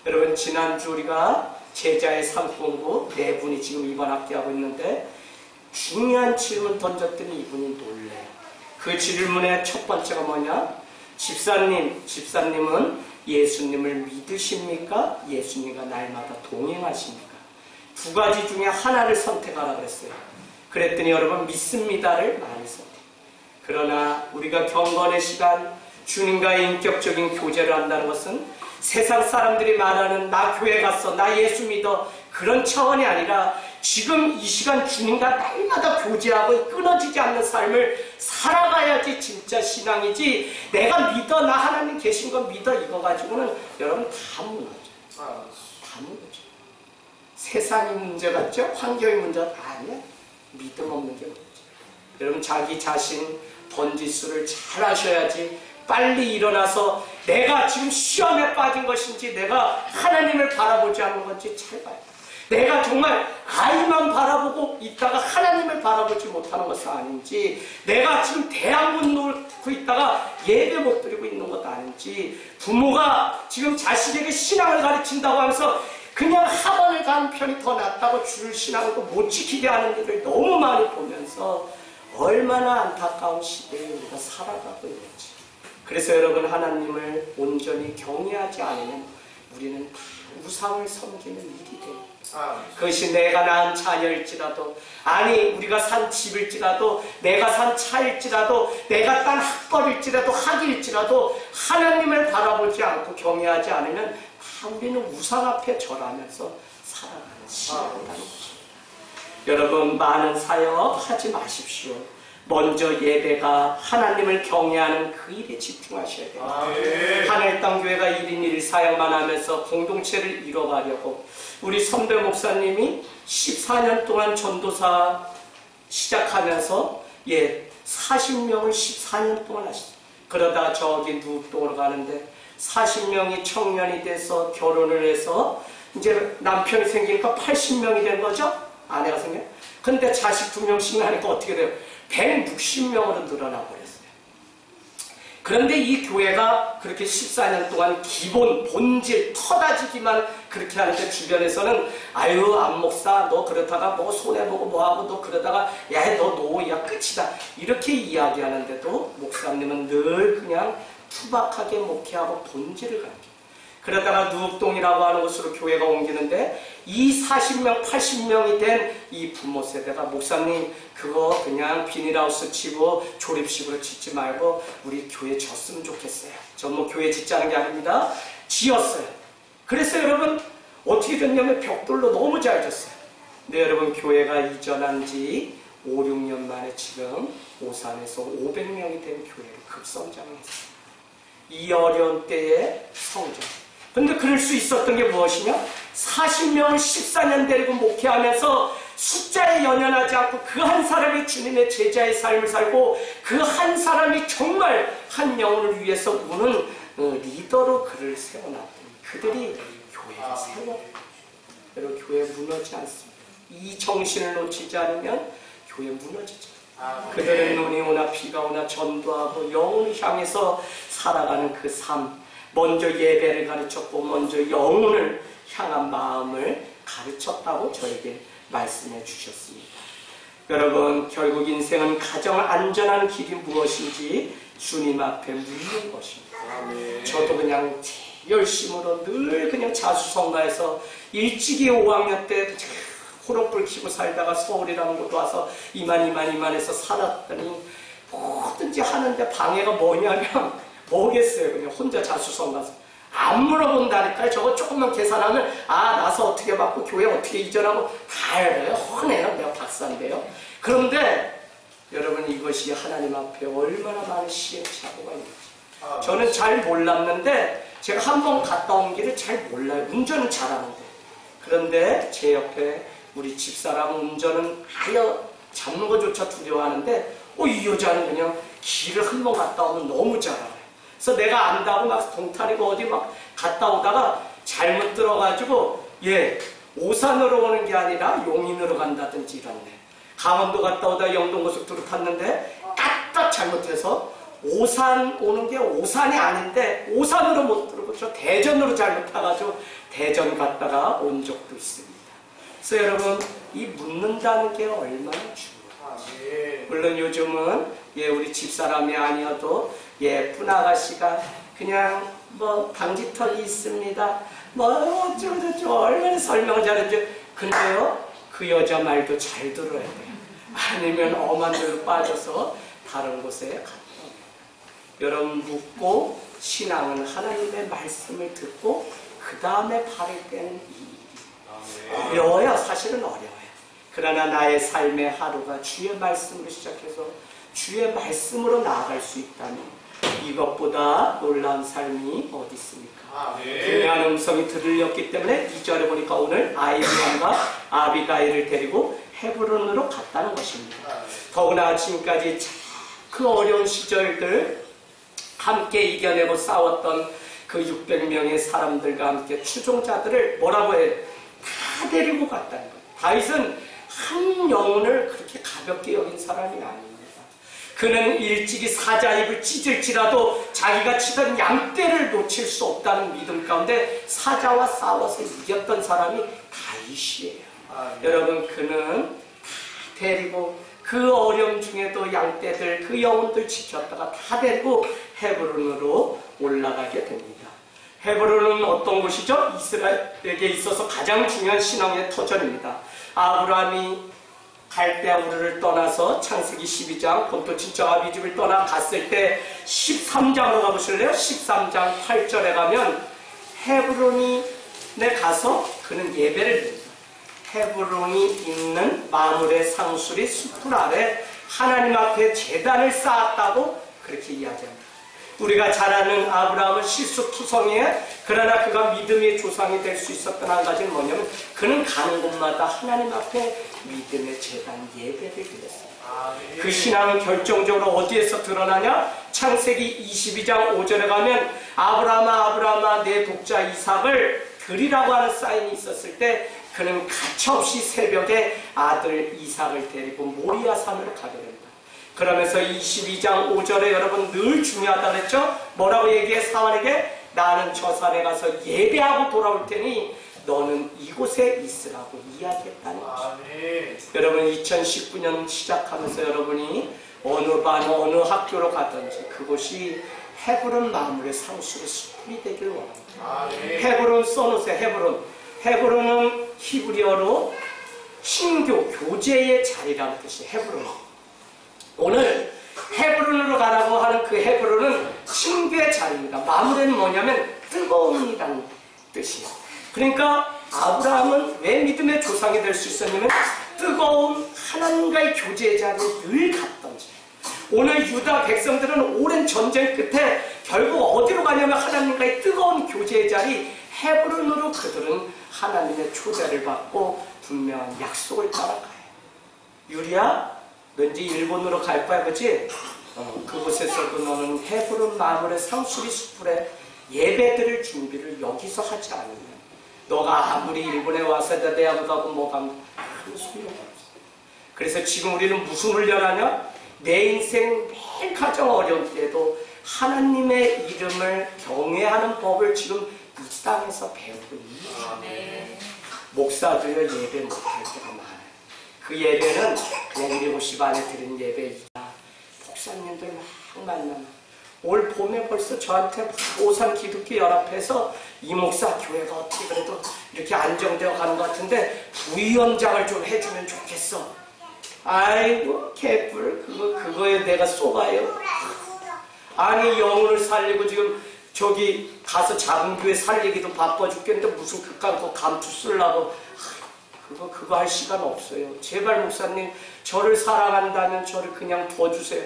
여러분 지난주 우리가 제자의 삶공부 4분이 지금 이번 학기 하고 있는데 중요한 질문 던졌더니 이분이 놀래요. 그 질문의 첫 번째가 뭐냐? 집사님은 예수님을 믿으십니까? 예수님과 날마다 동행하십니까? 두 가지 중에 하나를 선택하라 그랬어요. 그랬더니 여러분 믿습니다를 많이 선택해요. 그러나 우리가 경건의 시간 주님과의 인격적인 교제를 한다는 것은 세상 사람들이 말하는 나 교회 갔어, 나 예수 믿어 그런 차원이 아니라 지금 이 시간 주님과 날마다 교제하고 끊어지지 않는 삶을 살아가야지 진짜 신앙이지 내가 믿어 나 하나님 계신 거 믿어 이거 가지고는 여러분 다 무너져. 다 무너져. 세상이 문제 같죠? 환경이 문제가 아니야. 믿음 없는 게 문제. 여러분 자기 자신 번지수를 잘 하셔야지 빨리 일어나서 내가 지금 시험에 빠진 것인지 내가 하나님을 바라보지 않는 건지 잘 봐요. 내가 정말 아이만 바라보고 있다가 하나님을 바라보지 못하는 것은 아닌지 내가 지금 대학문 놓고 있다가 예배 못 드리고 있는 것도 아닌지 부모가 지금 자식에게 신앙을 가르친다고 하면서 그냥 학원을 가는 편이 더 낫다고 줄 신앙을 못 지키게 하는 일을 너무 많이 보면서 얼마나 안타까운 시대에 우리가 살아가고 있는지. 그래서 여러분 하나님을 온전히 경외하지 않으면 우리는 우상을 섬기는 일이 됩니다. 그것이 내가 낳은 자녀일지라도 아니 우리가 산 집일지라도 내가 산 차일지라도 내가 딴 학벌일지라도 학일지라도 하나님을 바라보지 않고 경외하지 않으면 우리는 우상 앞에 절하면서 살아가는 시간이라는 것입니다. 여러분 많은 사역 하지 마십시오. 먼저 예배가 하나님을 경외하는 그 일에 집중하셔야 됩니다. 하늘 땅 교회가 1인 1 사역만 하면서 공동체를 이뤄가려고 우리 선배 목사님이 14년 동안 전도사 시작하면서 40명을 14년 동안 하셨어요. 그러다 저기 누욱동으로 가는데 40명이 청년이 돼서 결혼을 해서 이제 남편이 생기니까 80명이 된 거죠? 아내가 생겨. 근데 자식 2명씩 나니까 어떻게 돼요? 160명으로 늘어나 버렸어요. 그런데 이 교회가 그렇게 14년 동안 기본, 본질, 터다지기만 그렇게 하는데 주변에서는 아유 안 목사 너 그러다가 뭐 손해보고 뭐하고 너 그러다가 야 너 노이야 끝이다 이렇게 이야기하는데도 목사님은 늘 그냥 투박하게 목회하고 본질을 가르쳐요. 그러다가 누욱동이라고 하는 곳으로 교회가 옮기는데 이 40명, 80명이 된 이 부모 세대가 목사님 그거 그냥 비닐하우스 치고 조립식으로 짓지 말고 우리 교회 졌으면 좋겠어요. 전 뭐 교회 짓자는 게 아닙니다. 지었어요. 그래서 여러분 어떻게 됐냐면 벽돌로 너무 잘 졌어요. 근데 여러분 교회가 이전한 지 5, 6년 만에 지금 오산에서 500명이 된 교회로 급성장했어요. 이 어려운 때의 성장. 근데 그럴 수 있었던 게 무엇이냐? 40명을 14년 데리고 목회하면서 숫자에 연연하지 않고 그 한 사람이 주님의 제자의 삶을 살고 그 한 사람이 정말 한 영혼을 위해서 우는 리더로 그를 세워놨더니 그들이 교회를 세워. 여러분, 교회 무너지지 않습니다. 이 정신을 놓치지 않으면 교회 무너지죠. 그들은 눈이 오나 비가 오나 전도하고 영혼을 향해서 살아가는 그 삶, 먼저 예배를 가르쳤고 먼저 영혼을 향한 마음을 가르쳤다고 저에게 말씀해 주셨습니다. 여러분, 결국 인생은 가장 안전한 길이 무엇인지 주님 앞에 묻는 것입니다. 저도 그냥 제 열심으로 늘 그냥 자수성가해서 일찍이 5학년 때 호롱불 켜고 살다가 서울이라는 곳 와서 이만해서 살았더니 뭐든지 하는데 방해가 뭐냐면 뭐겠어요. 그냥 혼자 자수성가서 안 물어본다니까요. 저거 조금만 계산하면 나서 어떻게 받고 교회 어떻게 이전하고 다 알아요. 훤해요. 내가 박사인데요. 그런데 여러분, 이것이 하나님 앞에 얼마나 많은 시행착오가 있는지 저는 잘 몰랐는데 제가 한 번 갔다 온 길을 잘 몰라요. 운전은 잘하는데. 그런데 제 옆에 우리 집사람은 운전은 하여 잡는 것조차 두려워하는데 이 여자는 그냥 길을 한 번 갔다 오면 너무 잘 알아요. 그래서 내가 안다고 막 동탄이고 어디 막 갔다 오다가 잘못 들어가지고 오산으로 오는 게 아니라 용인으로 간다든지 이런데, 강원도 갔다 오다 영동고속도로 탔는데 까딱 잘못해서 오산 오는 게 오산이 아닌데 오산으로 못 들어오고 저 대전으로 잘못 타가지고 대전 갔다가 온 적도 있습니다. 그래서 여러분, 이 묻는다는 게 얼마나 중요해요. 물론 요즘은 우리 집사람이 아니어도 예쁜 아가씨가 그냥 뭐 방지턱이 있습니다. 뭐 어쩌고저쩌고 얼마나 설명 잘해줘. 근데요, 그 여자 말도 잘 들어야 돼요. 아니면 엄한 데로 빠져서 다른 곳에 갔다 옵니다. 여러분, 묻고 신앙은 하나님의 말씀을 듣고 그 다음에 발휘되는 일이 어려워요. 사실은 어려워요. 그러나 나의 삶의 하루가 주의 말씀으로 시작해서 주의 말씀으로 나아갈 수 있다면 이것보다 놀라운 삶이 어디 있습니까? 그냥 음성이 들렸기 때문에 2절에 보니까 오늘 아이비안과 아비가일을 데리고 헤브론으로 갔다는 것입니다. 더구나 지금까지 그 어려운 시절들 함께 이겨내고 싸웠던 그 600명의 사람들과 함께 추종자들을 뭐라고 해요? 다 데리고 갔다는 거예요. 다윗은 한 영혼을 그렇게 가볍게 여긴 사람이 아닙니다. 그는 일찍이 사자입을 찢을지라도 자기가 치던 양떼를 놓칠 수 없다는 믿음 가운데 사자와 싸워서 이겼던 사람이 다윗이에요. 여러분, 그는 다 데리고 그 어려움 중에도 양떼들, 그 영혼들 지켰다가 다 데리고 헤브론으로 올라가게 됩니다. 헤브론은 어떤 곳이죠? 이스라엘에게 있어서 가장 중요한 신앙의 터전입니다. 아브라함이 갈대아 우르를 떠나서 창세기 12장 본토 친척 아비집을 떠나 갔을 때 13장으로 가보실래요? 13장 8절에 가면 헤브론에 가서 그는 예배를 드립니다. 헤브론이 있는 마물의 상수리 숲풀 아래 하나님 앞에 제단을 쌓았다고 그렇게 이야기합니다. 우리가 잘 아는 아브라함은 실수투성이에 그러나 그가 믿음의 조상이 될 수 있었던 한 가지는 뭐냐면 그는 가는 곳마다 하나님 앞에 믿음의 제단 예배를 드렸습니다. 그 신앙은 결정적으로 어디에서 드러나냐? 창세기 22장 5절에 가면 아브라함아 내 독자 이삭을 드리라고 하는 사인이 있었을 때 그는 가차없이 새벽에 아들 이삭을 데리고 모리아 산으로 가게 됩니다. 그러면서 22장 5절에 여러분 늘 중요하다 그랬죠? 뭐라고 얘기해? 사환에게 나는 저 산에 가서 예배하고 돌아올 테니 너는 이곳에 있으라고 이야기했다는 것입니다. 여러분 2019년 시작하면서 여러분이 어느 반 어느 학교로 가든지 그곳이 헤브론 마물의 상수의 숲이 되길 원합니다. 헤브론 써놓으세요. 헤브론은 히브리어로 신교, 교제의 자리라는 뜻이에요. 헤브론. 오늘 헤브론으로 가라고 하는 그 헤브론은 신교의 자리입니다. 마물에는 뭐냐면 뜨거움이라는 뜻이에요. 그러니까 아브라함은 왜 믿음의 조상이 될 수 있었냐면 뜨거운 하나님과의 교제의 자리에 늘 갔던지. 오늘 유다 백성들은 오랜 전쟁 끝에 결국 어디로 가냐면 하나님과의 뜨거운 교제의 자리 헤브론으로 그들은 하나님의 초대를 받고 분명한 약속을 따라가요. 유리야, 너 이제 일본으로 갈 거야, 그치? 그곳에서도 너는 헤브론 마물의 상수리 숲불에 예배드릴 준비를 여기서 하지 않으면 너가 아무리 일본에 와서 대학을 가고 뭐 가면 아무 소용이 없어. 그래서 지금 우리는 무슨 훈련하냐? 내 인생 매일 가장 어려울 때도 하나님의 이름을 경외하는 법을 지금 이 땅에서 배우고 있는 거예요. 목사들요 예배 못할 때가 많아요. 그 예배는 그냥 우리 50 안에 드린 예배이다. 목사님들 막 만나면 올 봄에 벌써 저한테 오산 기독교 연합회에서 이 목사 교회가 어떻게 그래도 이렇게 안정되어 가는 것 같은데 부위원장을 좀 해주면 좋겠어. 아이고 개뿔 그거에 내가 쏘가요. 아니 영혼을 살리고 지금 저기 가서 작은 교회 살리기도 바빠 죽겠는데 무슨 그깟 거 감투 쓰려고 그거 할 시간 없어요. 제발 목사님 저를 사랑한다면 저를 그냥 둬주세요.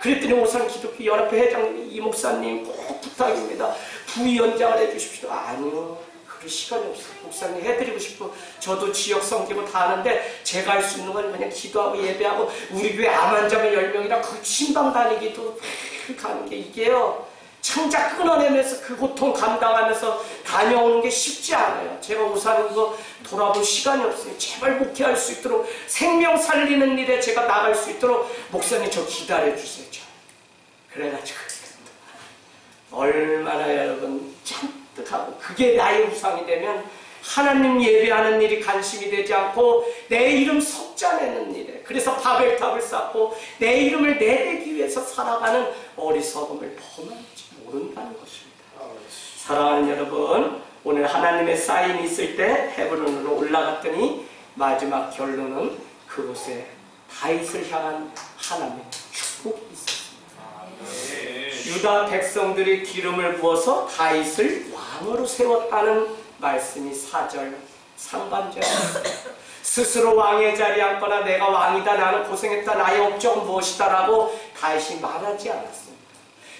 그랬더니 오산 기독교 연합회 회장님이 이 목사님 꼭 부탁입니다. 부위원장을 해주십시오. 아니요. 그럴 시간이 없어요. 목사님 해드리고 싶고 저도 지역 섬기고 다 하는데 제가 할 수 있는 건 그냥 기도하고 예배하고 우리 교회 암 환자가 10명이라 그 신방 다니기도 가는 게 이게요. 창작 끊어내면서 그 고통 감당하면서 다녀오는 게 쉽지 않아요. 제가 우산 그거 돌아볼 시간이 없어요. 제발 목회할 수 있도록 생명 살리는 일에 제가 나갈 수 있도록 목사님 저 기다려주세요. 그래가지고 얼마나 여러분 잔뜩하고 그게 나의 우상이 되면 하나님 예배하는 일이 관심이 되지 않고 내 이름 석자내는 일에 그래서 바벨탑을 쌓고 내 이름을 내대기 위해서 살아가는 어리석음을 범하지 모른다는 것입니다. 사랑하는 여러분, 오늘 하나님의 사인이 있을 때 헤브론으로 올라갔더니 마지막 결론은 그곳에 다윗을 향한 하나님의 축복이 있었습니다. 유다 백성들이 기름을 부어서 다윗을 왕으로 세웠다는 말씀이 4절 상반절입니다. 스스로 왕의 자리에 앉거나 내가 왕이다 나는 고생했다 나의 업적은 무엇이다 라고 다윗이 말하지 않았습니다.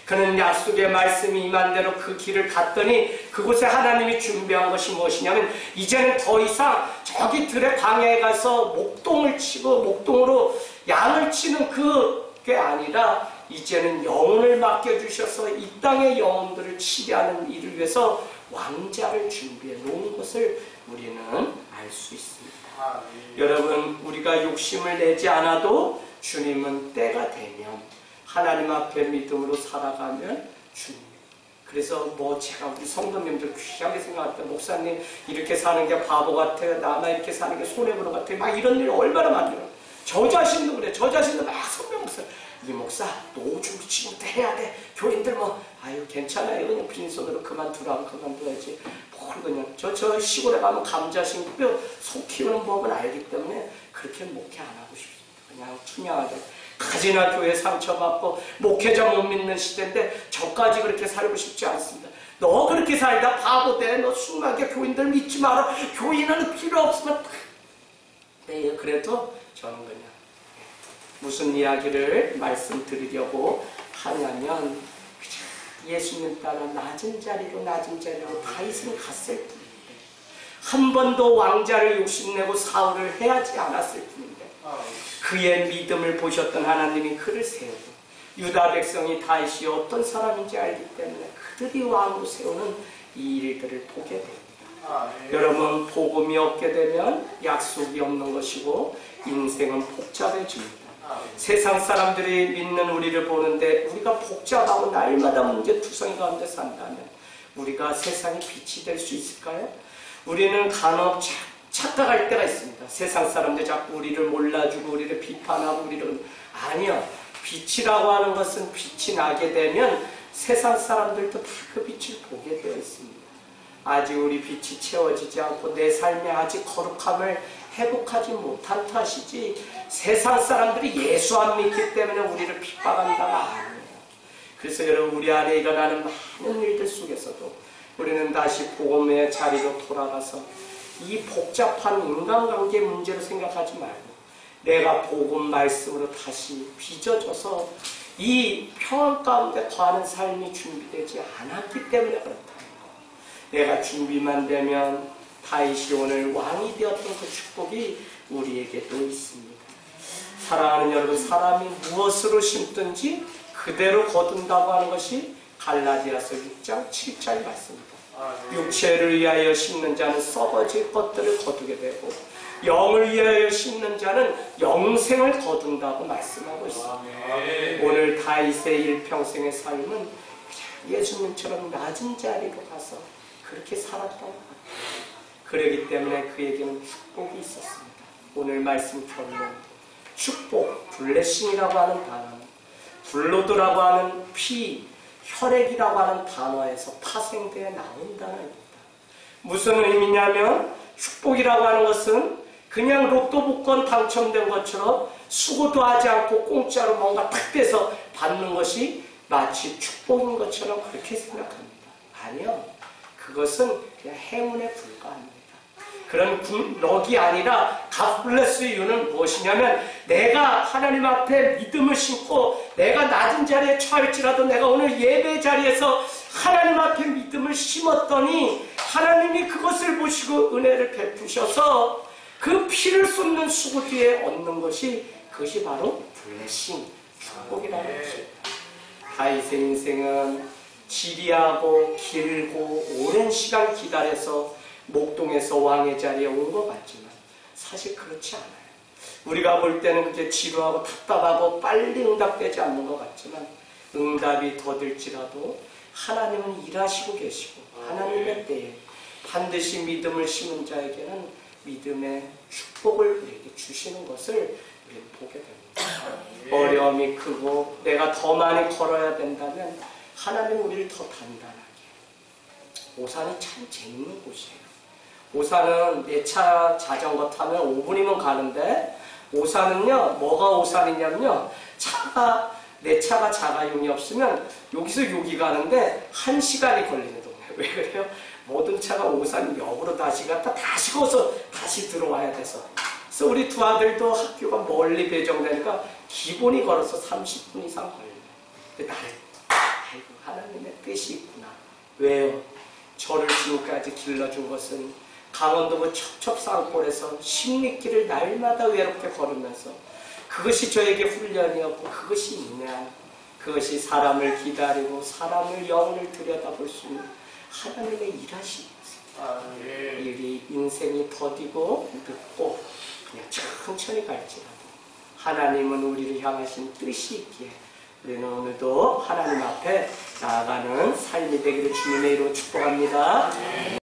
그는 약속의 말씀이 임한 대로 그 길을 갔더니 그곳에 하나님이 준비한 것이 무엇이냐면 이제는 더 이상 저기 들의 광야에 가서 목동을 치고 목동으로 양을 치는 그게 아니라 이제는 영혼을 맡겨주셔서 이 땅의 영혼들을 치료하는 일을 위해서 왕자를 준비해 놓은 것을 우리는 알 수 있습니다. 여러분 우리가 욕심을 내지 않아도 주님은 때가 되면 하나님 앞에 믿음으로 살아가면 주님. 그래서 뭐 제가 우리 성도님들 귀하게 생각할 때 목사님 이렇게 사는 게 바보 같아요. 나만 이렇게 사는 게 손해보는 것 같아요. 막 이런 일 얼마나 많아요. 저 자신도 그래. 저 자신도 막 성명 목사. 이 목사 노중 지금부터 해야 돼. 교인들 뭐 아유 괜찮아요. 그냥 빈손으로 그만두라고 그만둬야지. 뭘 그냥 저 시골에 가면 감자 심고요. 소 키우는 법은 알기 때문에 그렇게 목회 안 하고 싶습니다. 그냥 투명하게. 가지나 교회 상처받고 목회자 못 믿는 시대인데 저까지 그렇게 살고 싶지 않습니다. 너 그렇게 살다 바보 돼. 너 수많게 교인들 믿지 마라. 교인은 필요 없으면 네, 그래도 저는 그냥 무슨 이야기를 말씀드리려고 하냐면 예수님 따라 낮은 자리로 다윗은 갔을 뿐인데 한 번도 왕자를 욕심내고 사울을 해하지 않았을 뿐인데 그의 믿음을 보셨던 하나님이 그를 세우고 유다 백성이 다윗이 어떤 사람인지 알기 때문에 그들이 왕으로 세우는 이 일들을 보게 됩니다. 여러분 복음이 없게 되면 약속이 없는 것이고 인생은 복잡해집니다. 세상 사람들이 믿는 우리를 보는데 우리가 복잡하고 날마다 문제투성이 가운데 산다면 우리가 세상의 빛이 될 수 있을까요? 우리는 간혹 착각할 때가 있습니다. 세상 사람들 자꾸 우리를 몰라주고 우리를 비판하고 우리를 아니요. 빛이라고 하는 것은 빛이 나게 되면 세상 사람들도 다 그 빛을 보게 되어 있습니다. 아직 우리 빛이 채워지지 않고 내 삶에 아직 거룩함을 회복하지 못한 탓이지 세상 사람들이 예수 안 믿기 때문에 우리를 핍박한다가 아니에요. 그래서 여러분 우리 안에 일어나는 많은 일들 속에서도 우리는 다시 복음의 자리로 돌아가서 이 복잡한 인간관계 문제로 생각하지 말고 내가 복음 말씀으로 다시 빚어져서 이 평안 가운데 거하는 삶이 준비되지 않았기 때문에 그렇다. 내가 준비만 되면 다윗이 오늘 왕이 되었던 그 축복이 우리에게도 있습니다. 사랑하는 여러분, 사람이 무엇으로 심든지 그대로 거둔다고 하는 것이 갈라디아서 6장 7절 말씀입니다. 육체를 위하여 심는 자는 썩어질 것들을 거두게 되고 영을 위하여 심는 자는 영생을 거둔다고 말씀하고 있습니다. 오늘 다윗의 일평생의 삶은 예수님처럼 낮은 자리로 가서 그렇게 살았던 것 같아요. 그러기 때문에 그에게는 축복이 있었습니다. 오늘 말씀 결론, 축복, 블레싱이라고 하는 단어는 블로드라고 하는 피, 혈액이라고 하는 단어에서 파생되어 나온 단어입니다. 무슨 의미냐면 축복이라고 하는 것은 그냥 로또 복권 당첨된 것처럼 수고도 하지 않고 공짜로 뭔가 탁 떼서 받는 것이 마치 축복인 것처럼 그렇게 생각합니다. 아니요. 그것은 그냥 행운에 불과합니다. 그런 럭이 아니라 God bless you는 무엇이냐면 내가 하나님 앞에 믿음을 심고 내가 낮은 자리에 처할지라도 내가 오늘 예배 자리에서 하나님 앞에 믿음을 심었더니 하나님이 그것을 보시고 은혜를 베푸셔서 그 피를 쏟는 수고 뒤에 얻는 것이 그것이 바로 블레싱, 축복이라는 것입니다. 다윗의 인생은 지리하고 길고 오랜 시간 기다려서 목동에서 왕의 자리에 온 것 같지만 사실 그렇지 않아요. 우리가 볼 때는 그게 지루하고 답답하고 빨리 응답되지 않는 것 같지만 응답이 더딜지라도 하나님은 일하시고 계시고 하나님의 때에 반드시 믿음을 심은 자에게는 믿음의 축복을 우리에게 주시는 것을 우리는 보게 됩니다. 어려움이 크고 내가 더 많이 걸어야 된다면 하나님은 우리를 더 단단하게. 오산이 참 재밌는 곳이에요. 오산은 내 차 자전거 타면 5분이면 가는데 오산은요, 뭐가 오산이냐면요, 내 차가 자가용이 없으면 여기서 여기 가는데 1시간이 걸리는 동네. 왜 그래요? 모든 차가 오산 역으로 다시 갔다 다시 거서 다시 들어와야 돼서. 그래서 우리 두 아들도 학교가 멀리 배정되니까 기본이 걸어서 30분 이상 걸려요. 근데 나는 아이고 하나님의 뜻이 있구나. 왜요? 저를 지금까지 길러준 것은 강원도 첩첩산골에서 10리길을 날마다 외롭게 걸으면서 그것이 저에게 훈련이었고 그것이 인내함, 그것이 사람을 기다리고 사람을 영혼을 들여다볼 수 있는 하나님의 일하심이었습니다. 일이 인생이 더디고 늦고 그냥 천천히 갈지라도 하나님은 우리를 향하신 뜻이 있기에 우리는 오늘도 하나님 앞에 나아가는 삶이 되기를 주님의 이름으로 축복합니다.